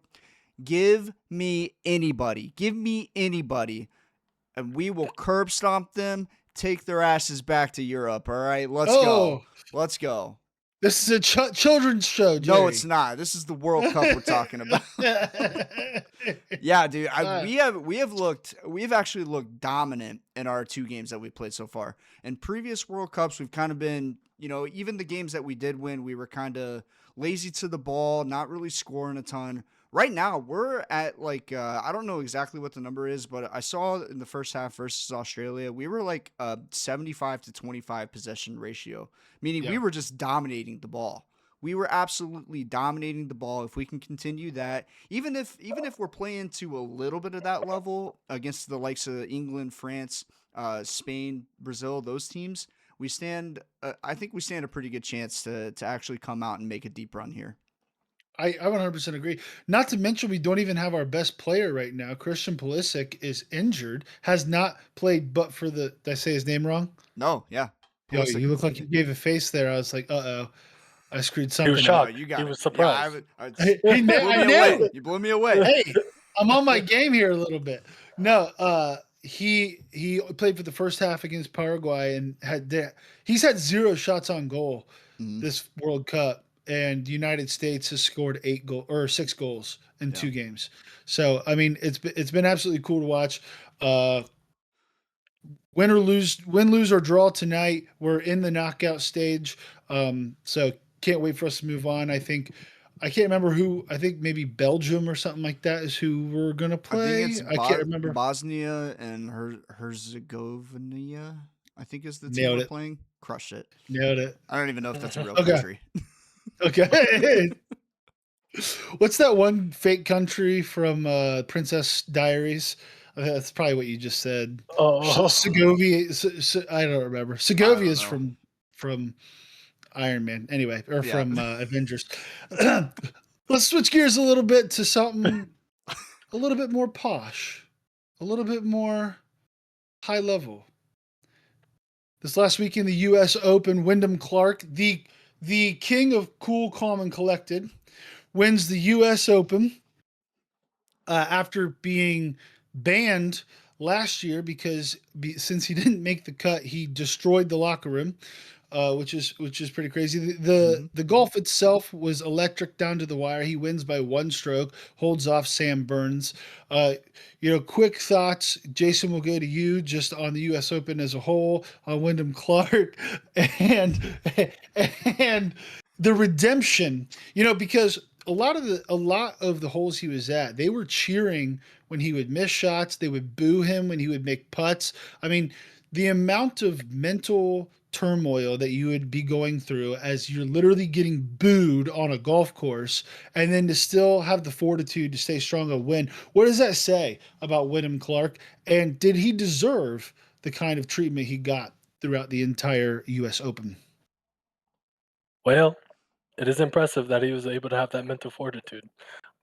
Give me anybody. Give me anybody. And we will curb stomp them, take their asses back to Europe. All right, let's go. Oh, Let's go. this is a children's show, No, it's Jerry. not. This is the World Cup we're talking about. Yeah, dude. Uh, We've actually looked dominant in our 2 games that we played so far. In previous World Cups, we've kind of been, even the games that we did win, we were kind of lazy to the ball, not really scoring a ton. Right now, we're at I don't know exactly what the number is, but I saw in the first half versus Australia, we were like 75 to 25 possession ratio, meaning we yeah. were just dominating the ball. We were absolutely dominating the ball. If we can continue that, even if we're playing to a little bit of that level against the likes of England, France, Spain, Brazil, those teams, we stand. I think we stand a pretty good chance to actually come out and make a deep run here. I 100% agree. Not to mention, we don't even have our best player right now. Christian Pulisic is injured, has not played, but for the. Did I say his name wrong? No, yeah, Yo, Pulisic. you look like you gave a face there. I was like, oh, I screwed he was something up. No, shocked. you He got it. was Yeah, surprised. you blew I me knew away. it. You blew me away. Hey, I'm on my game here a little bit. No, he played for the first half against Paraguay and he's had 0 shots on goal Mhm. this World Cup, and the United States has scored 6 goals in Yeah. 2 games. So I mean, it's been absolutely cool to watch. Uh, win, lose or draw tonight. We're in the knockout stage. So can't wait for us to move on. I can't remember who. I think maybe Belgium or something like that is who we're gonna I think play. it's I can't remember. Bosnia and Herzegovina, I think is the team Nailed we're it. playing. Crushed it. Nailed it. I don't even know if that's a real Okay. country. Okay. What's that one fake country from Princess Diaries? That's probably what you just said. Oh, Segovia. I don't remember. I Segovia don't is know. from Iron Man. Anyway, or Yeah. from Avengers. Let's switch gears a little bit to something a little bit more posh, a little bit more high level. This last week in the U.S. Open, Wyndham Clark, the king of cool, calm, and collected, wins the U.S. Open after being banned last year because since he didn't make the cut, he destroyed the locker room, which is pretty crazy. The golf itself was electric down to the wire. He wins by 1 stroke, holds off Sam Burns. Quick thoughts, Jason. Will go to you just on the U.S. Open as a whole, on Wyndham Clark, and and the redemption. Because a lot of the holes he was at, they were cheering when he would miss shots. They would boo him when he would make putts. I mean, the amount of mental turmoil that you would be going through as you're literally getting booed on a golf course, and then to still have the fortitude to stay strong and win. What does that say about Wyndham Clark? And did he deserve the kind of treatment he got throughout the entire U.S. Open? well, it is impressive that he was able to have that mental fortitude.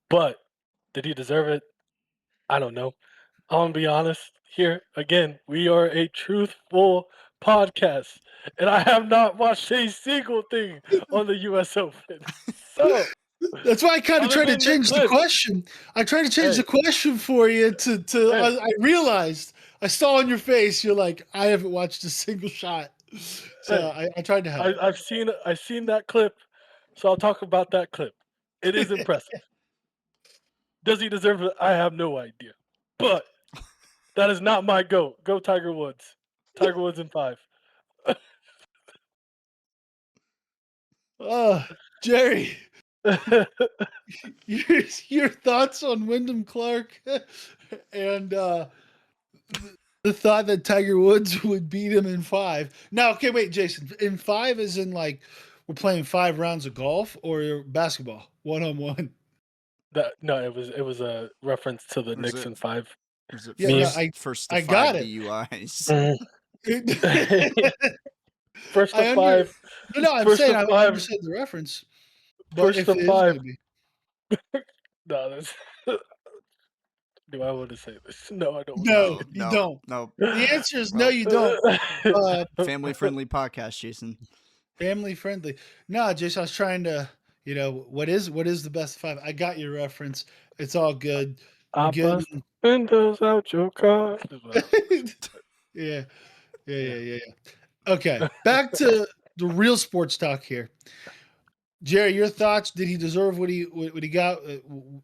But did he deserve it? I don't know. I'm gonna be honest here. Again, we are a truthful podcast, and I have not watched a single thing on the U.S. Open. So, That's why I kind of other tried to than the change the clip, question. I tried to change the hey, question for you to hey, I realized I saw on your face you're like, I haven't watched a single shot. So hey, I tried to help. I've seen that clip, so I'll talk about that clip. It is impressive. Does he deserve it? I have no idea. But that is not my goat. Go Tiger Woods. Tiger Woods in 5. Oh, Jerry, your thoughts on Wyndham Clark and the thought that Tiger Woods would beat him in 5. Now, okay, wait, Jason. In 5 is in like we're playing 5 rounds of golf or basketball, 1-on-1. No, it was a reference to the Or is Knicks it in 5 Yeah, no, meme. first to I got 5 it. DUIs? Mhm. First to I under 5 no, I'm first saying to I 5 understood the reference, but first if to it is 5 gonna be No, that's do I want to say this? No, I don't wanna say no, No, you no, don't. no. The answer is no, Well, you don't. family friendly podcast, Jason. Family friendly. No, Jason, I was trying to, what is the best 5? I got your reference. It's all good. We're I bust the getting windows out your car. Is what I wanna yeah, yeah, say. yeah, yeah, yeah. Okay, back to the real sports talk here. Jerry, your thoughts? Did he deserve what he got?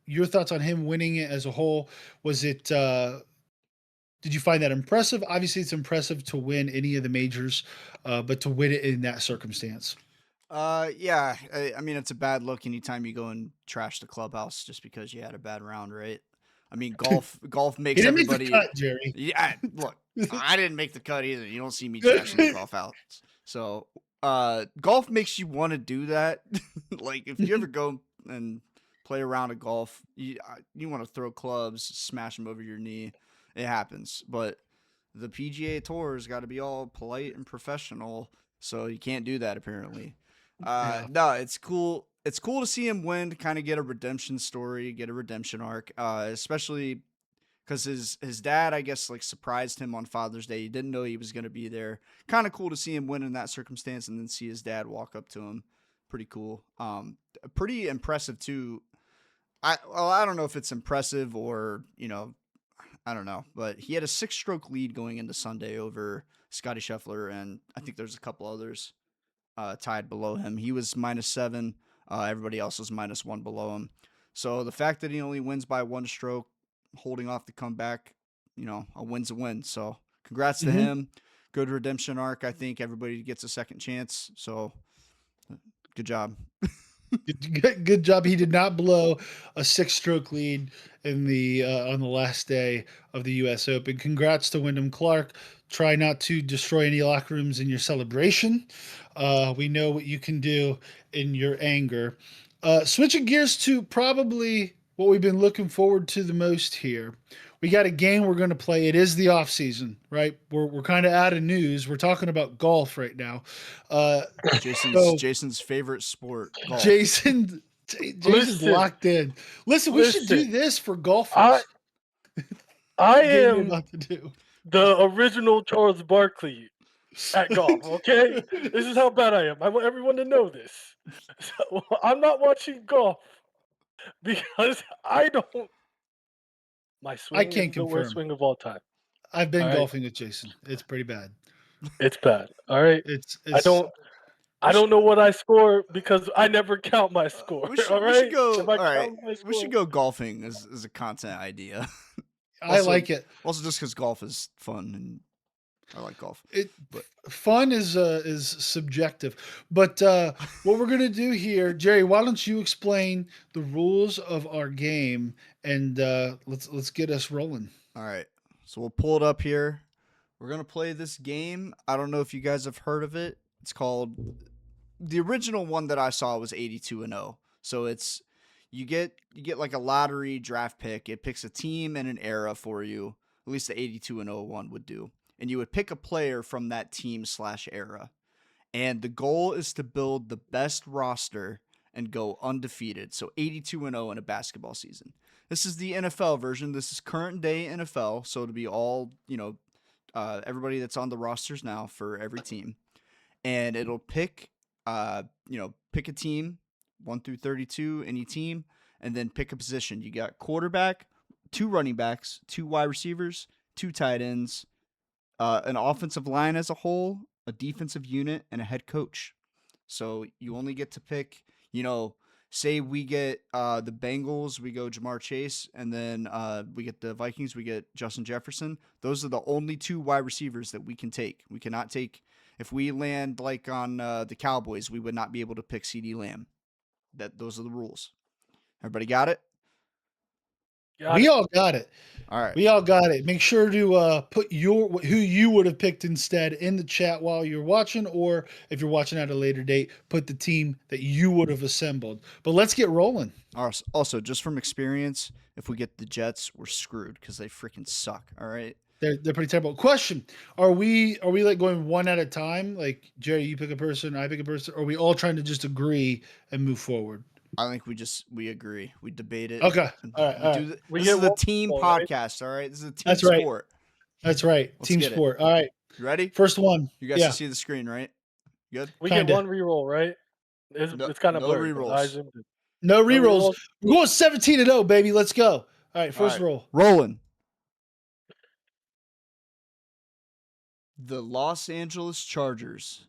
Your thoughts on him winning it as a whole? Was it? Did you find that impressive? Obviously, it's impressive to win any of the majors, but to win it in that circumstance. Yeah. I mean, it's a bad look anytime you go and trash the clubhouse just because you had a bad round, right? I mean, golf He makes didn't make the everybody. cut, Jerry. Yeah, look, I didn't make the cut either. You don't see me trashing the golf outs. So, golf makes you want to do that. Like, if you ever go and play around a golf, you want to throw clubs, smash them over your knee. It happens. But the PGA Tour's got to be all polite and professional, so you can't do that apparently. Yeah, No, it's cool. It's cool to see him win, to kind of get a redemption story, get a redemption arc, especially because his dad, I guess, like surprised him on Father's Day. He didn't know he was going to be there. Kind of cool to see him win in that circumstance, and then see his dad walk up to him. Pretty cool. Pretty impressive too. I don't know if it's impressive or I don't know, but he had a 6-stroke lead going into Sunday over Scotty Scheffler, and I think there's a couple others tied below him. He was -7. Everybody else is -1 below him. So the fact that he only wins by 1 stroke, holding off the comeback, a win's a win. So congrats to Mhm. him. Good redemption arc. I think everybody gets a second chance. So good job. Good job. He did not blow a 6-stroke lead in the on the last day of the U.S. Open. Congrats to Wyndham Clark. Try not to destroy any locker rooms in your celebration. We know what you can do in your anger. Switching gears to probably what we've been looking forward to the most here. We got a game we're going to play. It is the off season, right? We're kind of out of news. We're talking about golf right now. Uh, so Jason's favorite sport, golf. Jason's Listen, locked in. Listen, we should do listen. this for I golfers. I Game we're am about to do. the original Charles Barkley at golf. Okay, this is how bad I am. I want everyone to know this. So I'm not watching golf because I don't. My I swing is can't the worst confirm. swing of all time. I've All been right, golfing with Jason. It's pretty bad. it's bad. All right, I It's don't. We I should don't know what I score because I never count my score. we should All we should right, if go. I All right, count my we should score, go golfing as a content idea. I also, like it. also just because golf is fun and I like golf. It But fun is subjective. But what we're gonna do here, Jerry, why don't you explain the rules of our game and let's get us rolling. all right, so we'll pull it up here. We're gonna play this game. I don't know if you guys have heard of it. It's called the original one that I saw was 82-0. So it's you get like a lottery draft pick. It picks a team and an era for you. At least the 82-0 one would do. And you would pick a player from that team/era. And the goal is to build the best roster and go undefeated. So 82-0 in a basketball season. This is the NFL version. This is current day NFL. So it'll be all, everybody that's on the rosters now for every team. And it'll pick a team 1 through 32, any team, and then pick a position. You got quarterback, 2 running backs, 2 wide receivers, 2 tight ends, an offensive line as a whole, a defensive unit, and a head coach. So you only get to pick, say we get the Bengals, we go Jamar Chase, and then we get the Vikings, we get Justin Jefferson. Those are the only 2 wide receivers that we can take. We cannot take, if we land like on the Cowboys, we would not be able to pick CD Lamb. Those are the rules. Everybody got it? got We it. all got it. All right. We all got it. Make sure to put who you would have picked instead in the chat while you're watching, or if you're watching at a later date, put the team that you would have assembled. But let's get rolling. Also, just from experience, if we get the Jets, we're screwed because they freaking suck. All right. They're pretty terrible. Question: Are we like going one at a time? Like Jerry, you pick a person, I pick a person. Or are we all trying to just agree and move forward? I think we agree. We debate it. Okay. All right. We All do. right. We This get is a one team ball, right? podcast. All right. This is a team That's right. sport. That's right. Let's Team get it. sport. All right. You ready? First one. You guys Yeah. can see the screen, right? Good. We get Kinda. one reroll, right? No, It's kind of no blurry, but I rerolls. zoomed in. No No rerolls. rerolls. We're going 17-0, baby. Let's go. All right. All First right. roll. Rolling. The Los Angeles Chargers.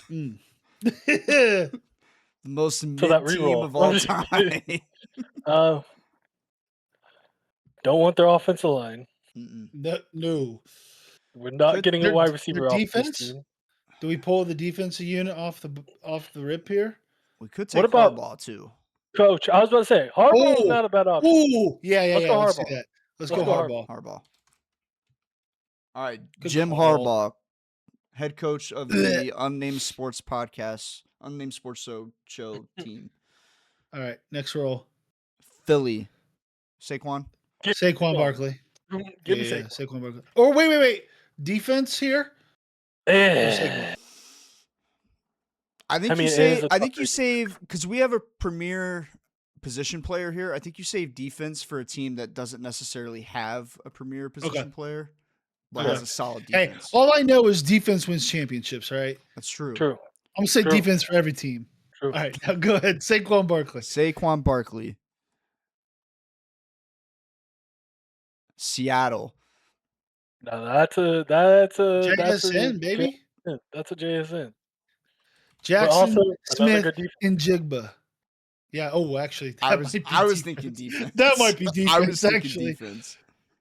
Mm. The most So mid that team reroll. of all time. Uh, don't want their offensive line. Mm-mm. No. We're not Could- getting a Their wide their receiver off this defense? team. Do we pull the defensive unit off the rip here? We could What take about Harbaugh too. Coach? I was about to say Harbaugh is Oh, not a bad option. oh, yeah. Let's go Let's do Harbaugh. that. Let's Let's go go Harbaugh. Harbaugh. All right, Good Jim call. Harbaugh, head coach of the Unnamed Sports podcast, Unnamed Sports Show team. All right, next roll. Philly, Saquon. Saquon Barkley. Give me Yeah, Saquon. Saquon Barkley. Or wait. Defense here? Eh. I think I mean, you it is save. a I tough think you race. save because we have a premier position player here. I think you save defense for a team that doesn't necessarily have a premier position player, but has Okay. a solid Hey, defense. all I know is defense wins championships, all right? That's true. True. I'm going to say True. defense for every team. True. All right, now go ahead. Saquon Barkley. Saquon Barkley, Seattle. Now that's a JSN, baby. JSN. That's a JSN. Jackson, also another Smith, good defense. and Jigba. Yeah. Oh, actually, I that was might be I was defense. thinking defense. That might be I was defense. thinking Actually, defense.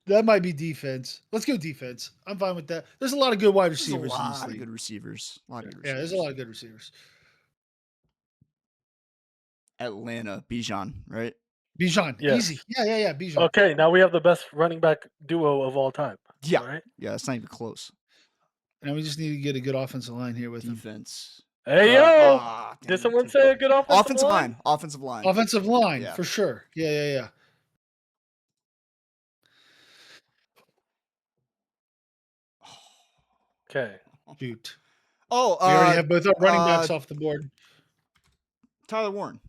that might be defense. Let's go defense. I'm fine with that. There's a lot of good wide There's a receivers in this lot of league. good receivers. A lot of good Yeah, receivers. there's a lot of good receivers. Atlanta, Bijan, right? Bijan, Yes. easy. Yeah. Bijan. Okay, now we have the best running back duo of all time. Yeah. All right. Yeah, it's not even close. And we just need to get a good offensive line here with him. Defense. Hey yo! Damn Did it, someone too say a close. good offensive line? Offensive line. Offensive line, Yeah. for sure. Yeah. Okay. Shoot. Oh, We already have both our running backs off the board. Tyler Warren.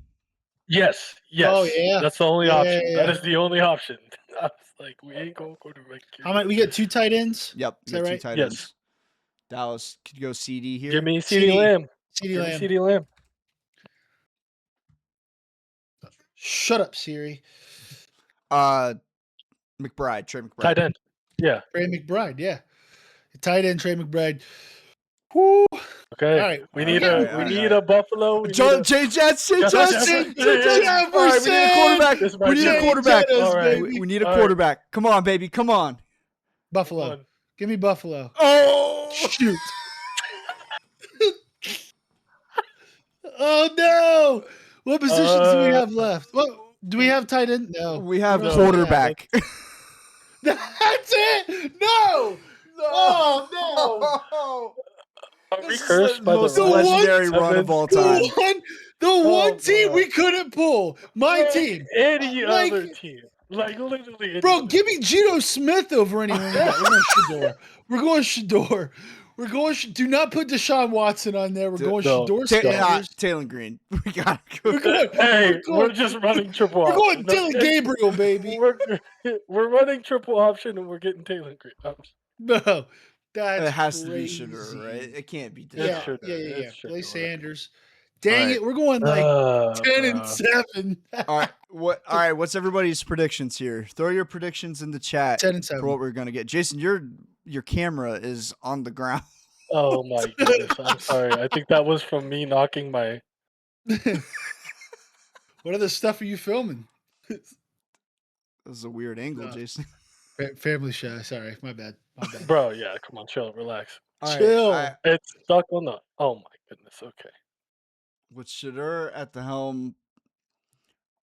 Yes. Oh, yeah. That's the only Yeah, option. yeah. That is the only option. I was like, we ain't going quarterback. How many? We get 2 tight ends. Yep. Is that two right? tight Yes. ends. Dallas could go CD here. Give me CD. CeeDee Lamb. CeeDee Give me Lamb. CeeDee Lamb. Shut up, Siri. McBride, Trey McBride. Tight end. Yeah. Trey McBride. Yeah. Tight end Trey McBride. Whoo. Okay. All right. We All need right, a we need a Buffalo. We need Jay a, Jetson. Jefferson. All right, we need a quarterback. This We might need be a it. quarterback. Jettas, All right. baby. We need a All right. quarterback. Come on, baby. Come on. Buffalo. Come on. Give me Buffalo. Oh. Shoot. Oh, no. What positions do we have left? What? Do we have tight end? No. We have No. quarterback. That's it. No. Oh, no. Are we This is cursed the by the most Rams? legendary run of all time. The one Oh, team bro. we couldn't pull. My team. Any Like- other team. Like literally any Bro, other give team. me Geno Smith over anyone we got. We're going Shador. Do not put Deshaun Watson on there. We're going No. Shador Sanders. Taylor Green. We gotta go. We're going, Hey, we're we're going, just running triple we're option. going Dylan okay? Gabriel, baby. We're running triple option and we're getting Taylor Green. No, that's It has crazy. to be Shador, right? It can't be It's Yeah, Deshaun. Shador. yeah. It's Play Shador. Sanders. Dang right. it, we're going like 10 and 7. All right. All right. What's everybody's predictions here? Throw your predictions in the chat 10 and for 7. what we're gonna get. Jason, your camera is on the ground. Oh my goodness. I'm sorry. I think that was from me knocking my. What other stuff are you filming? This is a weird angle, No. Jason. Family show. Sorry, my bad. Bro, yeah, come on, chill, relax. All right, Chill. It's stuck on the. Oh my goodness. Okay. with Shador at the helm,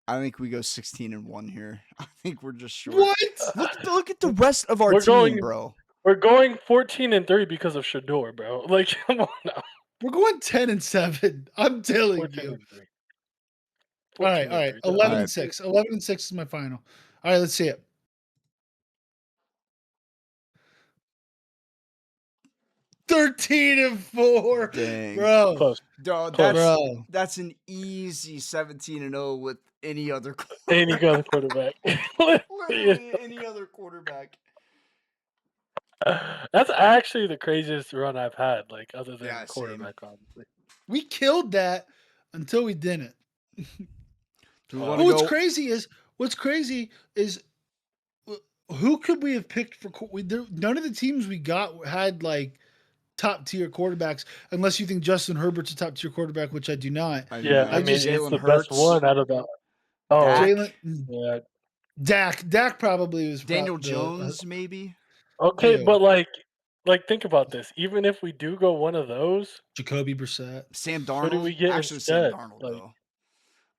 I think we go 16-1 here. I think we're just short. What? Look at the rest of our We're team, going- bro. We're going 14-3 because of Shador, bro. Like, come on now. We're going 10 and 7. I'm telling 14 you. and 3. All right. 14 and 3. 11 All and right. 6. 11 and 6 is my final. All right, let's see it. 13 and 4. Dang. Bro. Close. Dog, Bro. that's an easy 17-0 with any other Any other quarterback. literally any other quarterback. That's actually the craziest run I've had, like other than Yeah, same. quarterback, honestly. We killed that until we didn't. Do we But want But to what's go? crazy is who could we have picked for none of the teams we got had like top tier quarterbacks, unless you think Justin Herbert's a top tier quarterback, which I do not. Yeah, I mean, just- it's Jalen the Hurts, best one out of the. Oh, Dak. Jalen, yeah. Dak probably was Daniel the- Jones, maybe. Okay, Ew. but like think about this. Even if we do go one of those, Jacoby Brissett. Sam Who Darnold. do we get Actually, instead? Sam Darnold Like, though.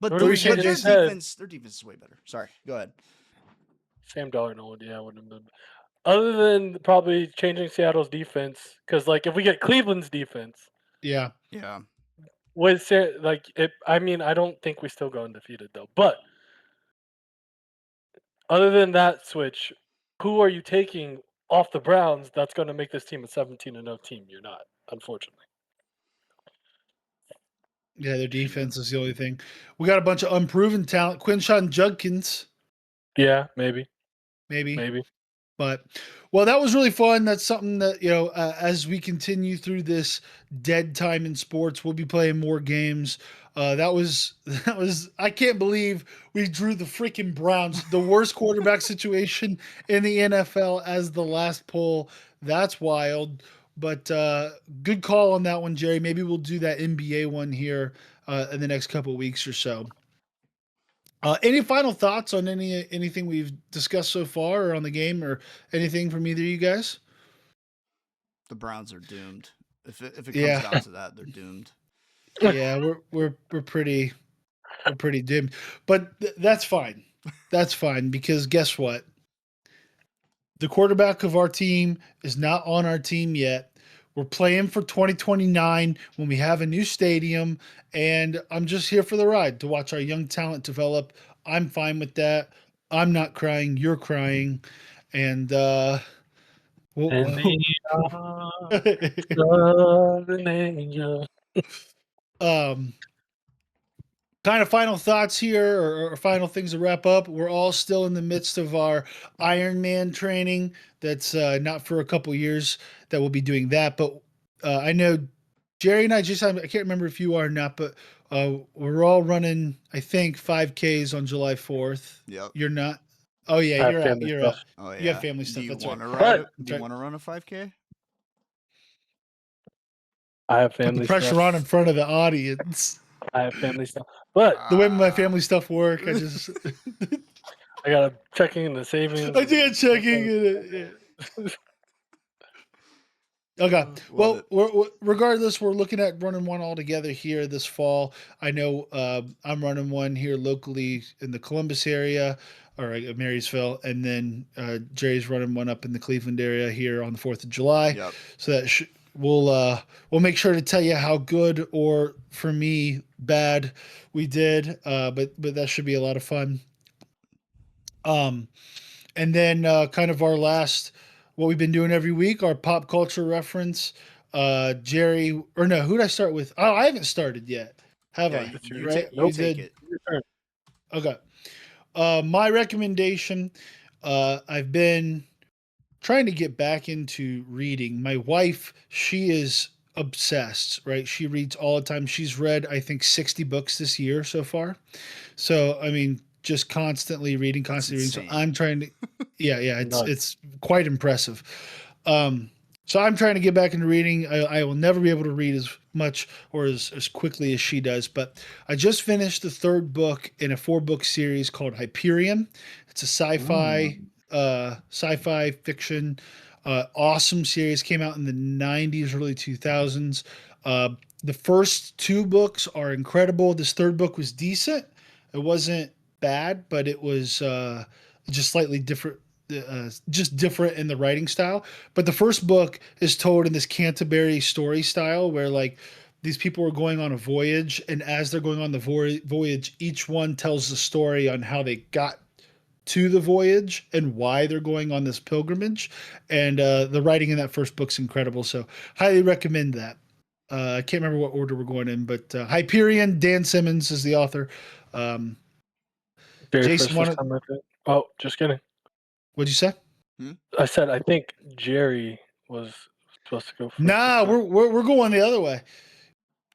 But who do we get their instead? defense is way better. Sorry, go ahead. Sam Darnold, yeah, wouldn't have been. Other than probably changing Seattle's defense, because like if we get Cleveland's defense, Yeah. Yeah. with I mean, I don't think we still go undefeated though. But other than that switch, who are you taking off the Browns that's going to make this team a 17-0 team? You're not, unfortunately. Yeah, their defense is the only thing. We got a bunch of unproven talent. Quinshawn Judkins, Yeah, maybe. maybe. But well, that was really fun. That's something that as we continue through this dead time in sports, we'll be playing more games. That was I can't believe we drew the freaking Browns, the worst quarterback situation in the NFL, as the last poll. That's wild. But good call on that one, Jerry. Maybe we'll do that NBA one here in the next couple of weeks or so. Any final thoughts on anything we've discussed so far, or on the game, or anything from either of you guys? The Browns are doomed. If it comes Yeah, down to that, they're doomed. yeah, we're pretty dim, but that's fine. That's fine because guess what? The quarterback of our team is not on our team yet. We're playing for 2029 when we have a new stadium, and I'm just here for the ride to watch our young talent develop. I'm fine with that. I'm not crying. You're crying, and And we'll, the arms of an angel. um, kind of final thoughts here, or final things to wrap up. We're all still in the midst of our Ironman training. That's not for a couple years that we'll be doing that, but I know Jerry and I can't remember if you are or not, but we're all running, I think, 5Ks on July 4th. Yep. You're not? Oh yeah, I have you're out. family You're stuff. out. Oh You have yeah. family Do stuff. you That's right. want to ride But it? That's Do you right. want to run a 5K? I have Put the family pressure stuff. on in front of the audience. I have family stuff. But The way my Ah. family stuff work, I just I got to checking the savings. I think I'm checking it. Yeah. Okay. Love Well, it. regardless, we're looking at running one all together here this fall. I know I'm running one here locally in the Columbus area, or Marysville, and then Jerry's running one up in the Cleveland area here on the 4th of July. Yep. So that we'll make sure to tell you how good, or for me bad, we did. But that should be a lot of fun. Um, and then kind of our last, what we've been doing every week, our pop culture reference. Jerry, or no, who did I start with? Oh, I haven't started yet, have Yeah, I? It's your Right, you we nope. take did. it. Your turn. Okay. My recommendation. I've been trying to get back into reading. My wife, she is obsessed. Right, she reads all the time. She's read, I think, 60 books this year so far. So I mean, just constantly reading, That's constantly reading. So insane. I'm trying to, yeah, Nuts. it's quite impressive. So I'm trying to get back into reading. I will never be able to read as much or as quickly as she does. But I just finished the third book in a 4-book series called Hyperion. It's a Ooh. sci-fi fiction, awesome series. Came out in the 90s, early 2000s. Uh, the first 2 books are incredible. This third book was decent. It wasn't bad, but it was just slightly different. Just different in the writing style. But the first book is told in this Canterbury story style, where like these people are going on a voyage, and as they're going on the voyage, each one tells the story on how they got to the voyage and why they're going on this pilgrimage. And the writing in that first book's incredible. So highly recommend that. I can't remember what order we're going in, but Hyperion, Dan Simmons is the author. Um, Very Jason, first this wanted, time I think. Oh, just kidding. what'd you say? Hmm? I said I think Jerry was supposed to go first this Nah, time. we're going the other way.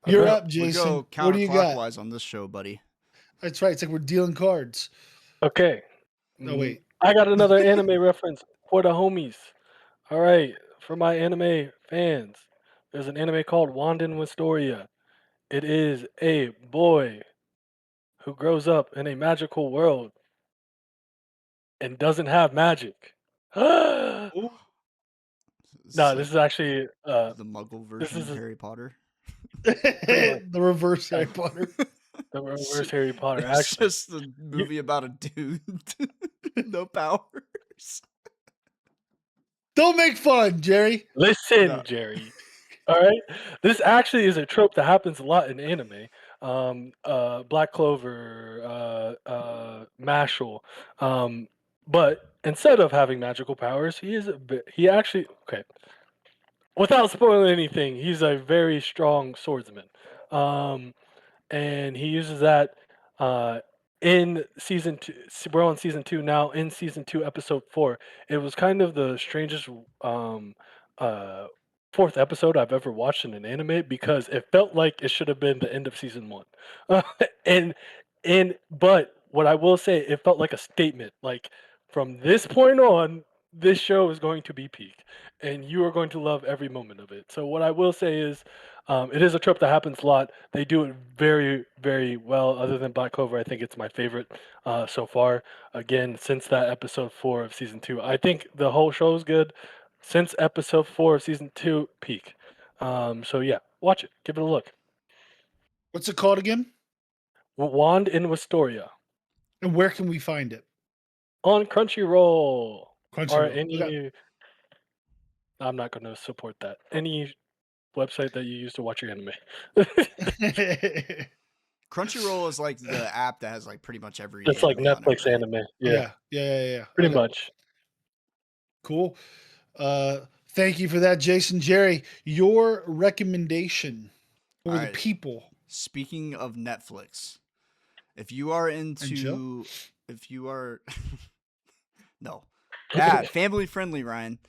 You're Okay. up, We Jason. go What do you got? counterclockwise on this show, buddy. That's right. It's like we're dealing cards. Okay. Oh wait. I got another anime reference for the homies. All right, for my anime fans, there's an anime called Wanden Wistoria. It is a boy who grows up in a magical world and doesn't have magic. No, Ooh. Is this like this is actually the Muggle this version is of Harry Potter? pretty much The reverse Harry uh, Potter. the It's reverse Harry Potter. it's Actually, just a you movie about a dude, no powers. Don't make fun, Jerry. No. listen, Jerry. All right, this actually is a trope that happens a lot in anime. Black Clover, Mashal. But instead of having magical powers, he is a bit. He actually okay. Without spoiling anything, he's a very strong swordsman. Um, and he uses that uh, in season two. We're on season two now. In season two, episode 4, it was kind of the strangest um, uh, fourth episode I've ever watched in an anime because it felt like it should have been the end of season 1. and but what I will say, it felt like a statement. Like from this point on. this show is going to be peak, and you are going to love every moment of it. So what I will say is, it is a trope that happens a lot. They do it very, very well. Other than Black Clover, I think it's my favorite so far. Again, since that episode 4 of season 2, I think the whole show is good. Since episode 4 of season 2, peak. So yeah, watch it. Give it a look. What's it called again? Wand in Wisteria And where can we find it? on Crunchyroll or Crunchyroll. any. I'm not going to support that. Any website that you use to watch your anime. Okay. Crunchyroll is like the app that has like pretty much every It's like anime on it, Netflix right? anime. Yeah, yeah. pretty Okay, much. cool. Thank you for that, Jason. Jerry, your recommendation All for the right. people Speaking of Netflix, if you are and Joe. no, bad family friendly, Ryan.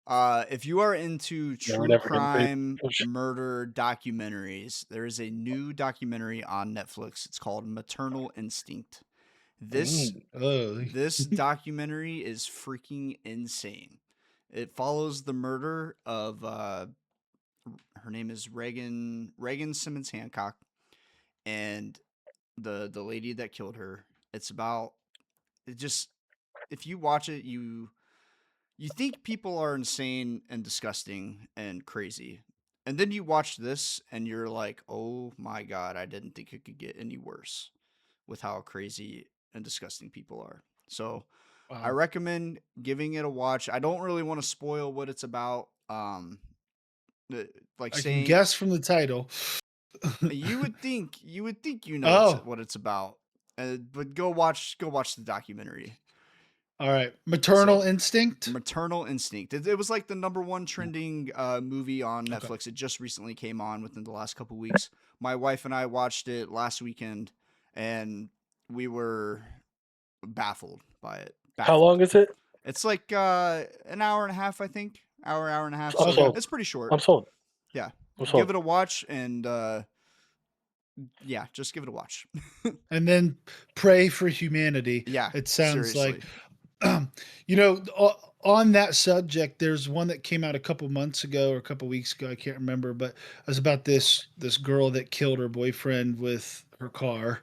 If you are into Yeah, we're true never gonna pay. crime murder documentaries, there is a new documentary on Netflix. It's called Maternal Instinct. This Oh, this documentary is freaking insane. It follows the murder of her name is Reagan Simmons Hancock, and the lady that killed her. It's about it just if you watch it, you think people are insane and disgusting and crazy. And then you watch this and you're like, "Oh my god, I didn't think it could get any worse with how crazy and disgusting people are." So, I wow. recommend giving it a watch. I don't really want to spoil what it's about. Like I can saying guess from the title. you would think you know Oh, what it's about. But go watch the documentary. all right. Maternal So, Instinct. Maternal Instinct. It was like the number one trending movie on Okay. Netflix. It just recently came on within the last couple weeks. My wife and I watched it last weekend, and we were baffled by it. How Baffled. long is it? It's like an hour and a half, I think. Hour and a half. I'm So Okay. sold. it's pretty short. I'm sold. Yeah, I'm give sold. it a watch, and yeah, just give it a watch. And then Pray for Humanity. Yeah, It sounds seriously. like, on that subject, there's one that came out a couple months ago or a couple weeks ago. I can't remember, but it was about this girl that killed her boyfriend with her car,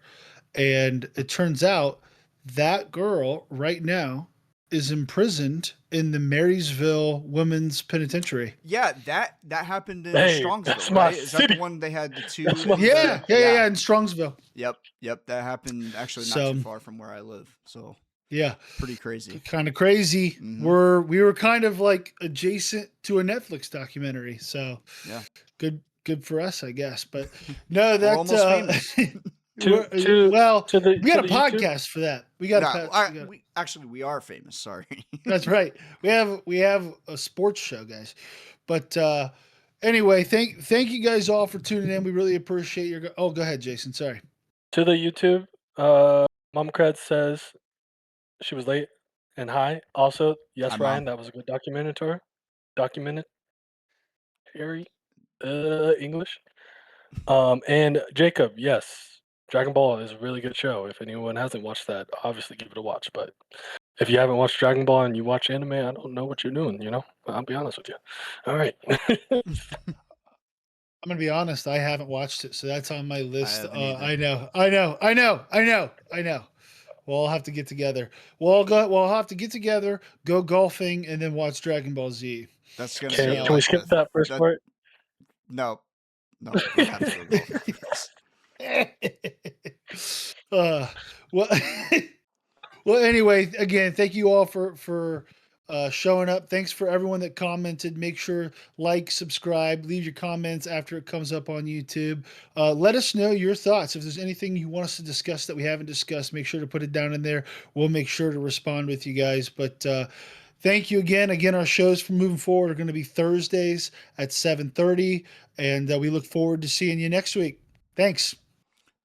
and it turns out that girl right now is imprisoned in the Marysville Women's Penitentiary. Yeah, that happened in Hey, Strongsville, that's my right? Is that the city. one they had the two That's my in city. the Yeah, in Strongsville. Yep, that happened actually not So too far from where I live. So, yeah, pretty crazy. kind of crazy. Mhm. We were kind of like adjacent to a Netflix documentary, so Yeah. good for us, I guess. But no, We're that almost famous. well, To the we got a YouTube. podcast for that. We got Yeah, we we are famous, sorry. That's right. We have a sports show, guys. But anyway, thank you guys all for tuning in. We really appreciate your. Oh, go ahead, Jason. Sorry. To the YouTube. Mom Cred says she was late and high. Also, Hi, yes, Mom. Ryan, that was a good documentary. English. And Jacob, yes, Dragon Ball is a really good show. If anyone hasn't watched that, obviously give it a watch. But if you haven't watched Dragon Ball and you watch anime, I don't know what you're doing. I'll be honest with you. All right. I'm gonna be honest. I haven't watched it, so that's on my list. haven't either. I know. We'll all have to get together. We'll have to get together, go golfing, and then watch Dragon Ball Z. That's gonna Can, be So can we like skip that first part? no, we have to go golfing first. well, well. Anyway, again, thank you all for showing up. Thanks for everyone that commented. Make sure subscribe, leave your comments after it comes up on YouTube. Let us know your thoughts. If there's anything you want us to discuss that we haven't discussed, make sure to put it down in there. We'll make sure to respond with you guys. But thank you again. Again, our shows from moving forward are going to be Thursdays at 7:30, and we look forward to seeing you next week. Thanks.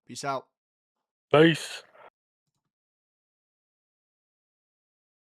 Peace out. Peace.